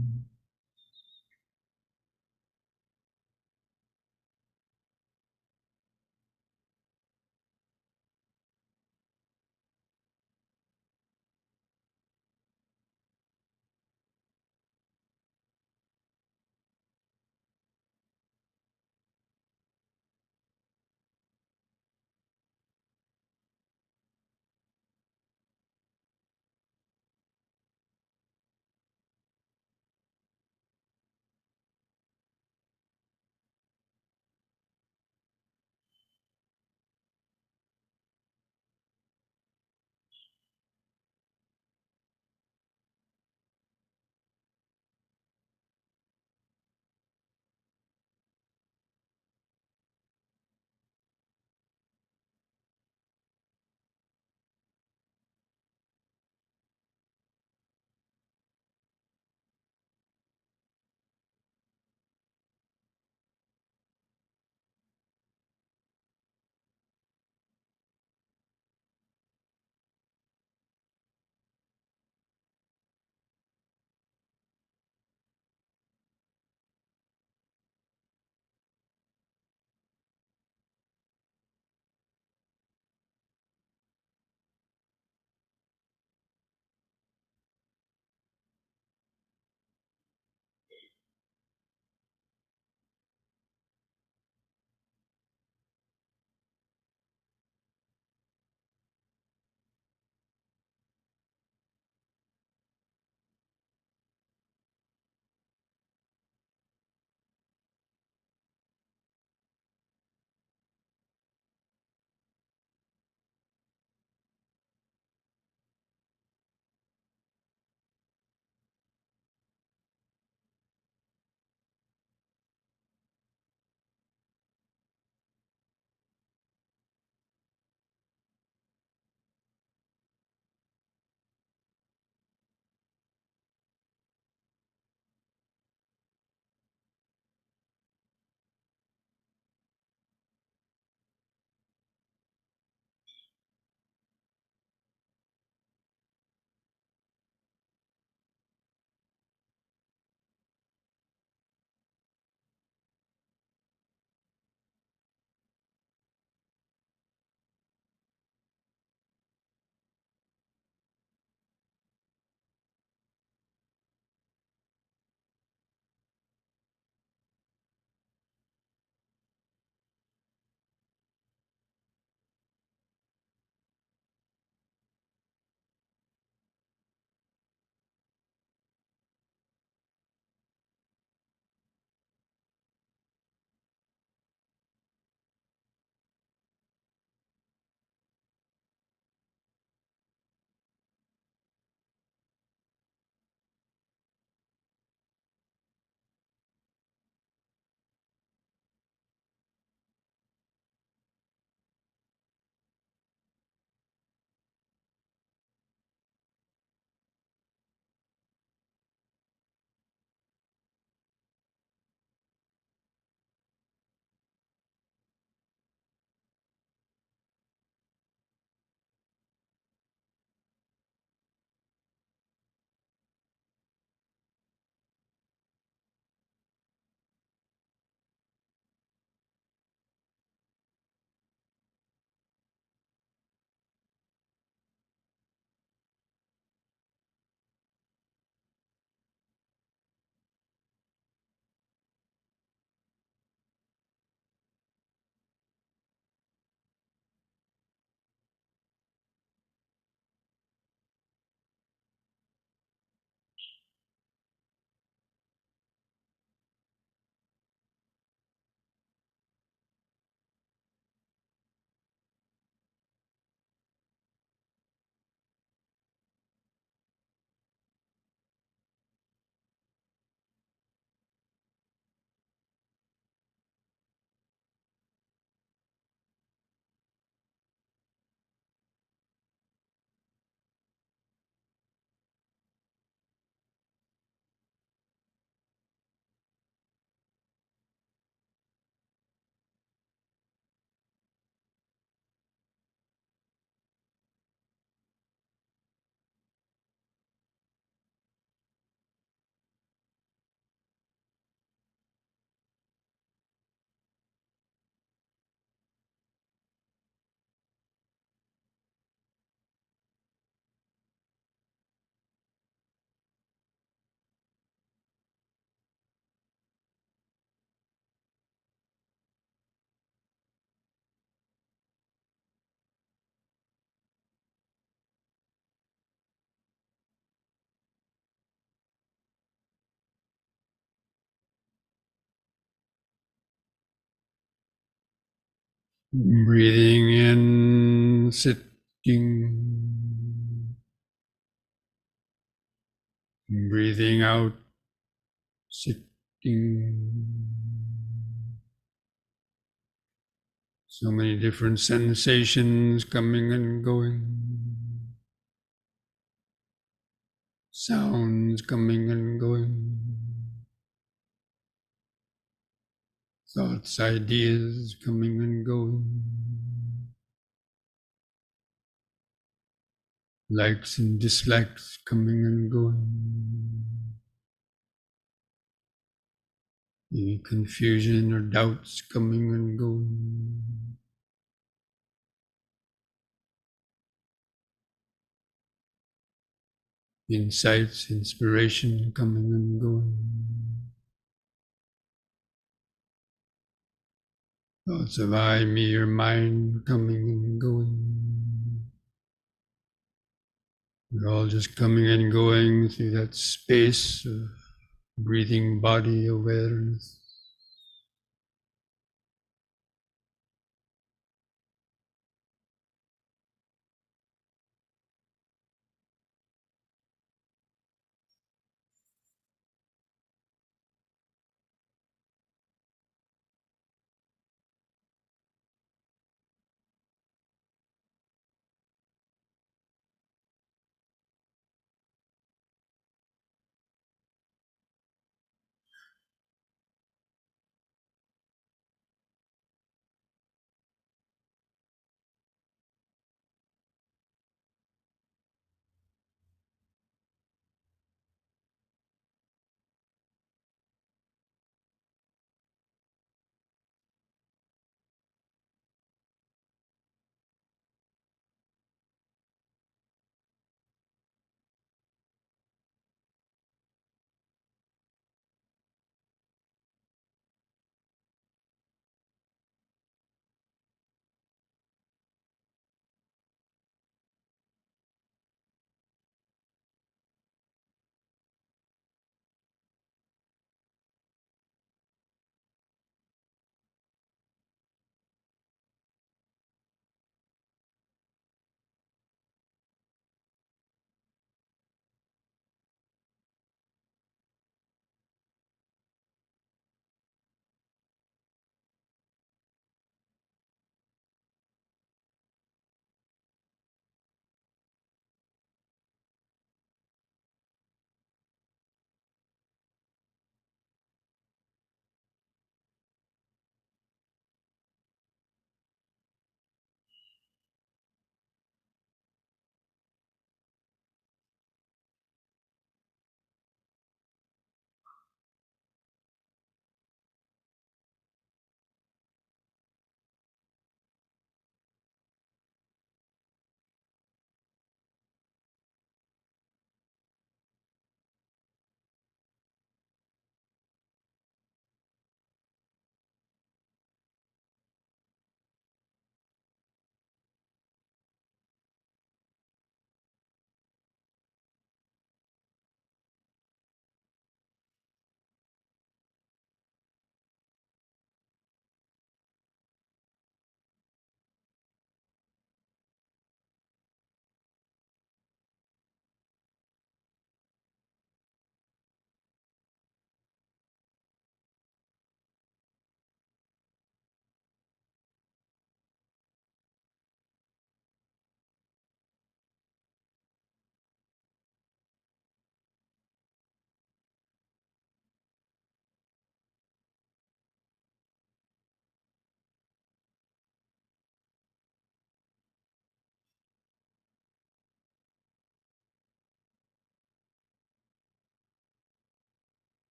Breathing in, sitting. Breathing out, sitting. So many different sensations coming and going. Sounds coming and going. Thoughts, ideas coming and going. Likes and dislikes coming and going. Any confusion or doubts coming and going. Insights, inspiration coming and going. Thoughts of I, me, or mine coming and going. We're all just coming and going through that space of breathing body awareness.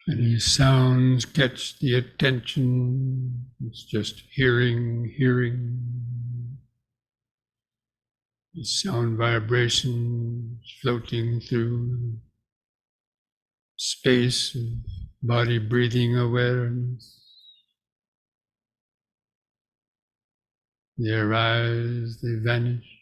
Any sounds catch the attention. It's just hearing. The sound vibrations floating through space of body breathing awareness. They arise, they vanish.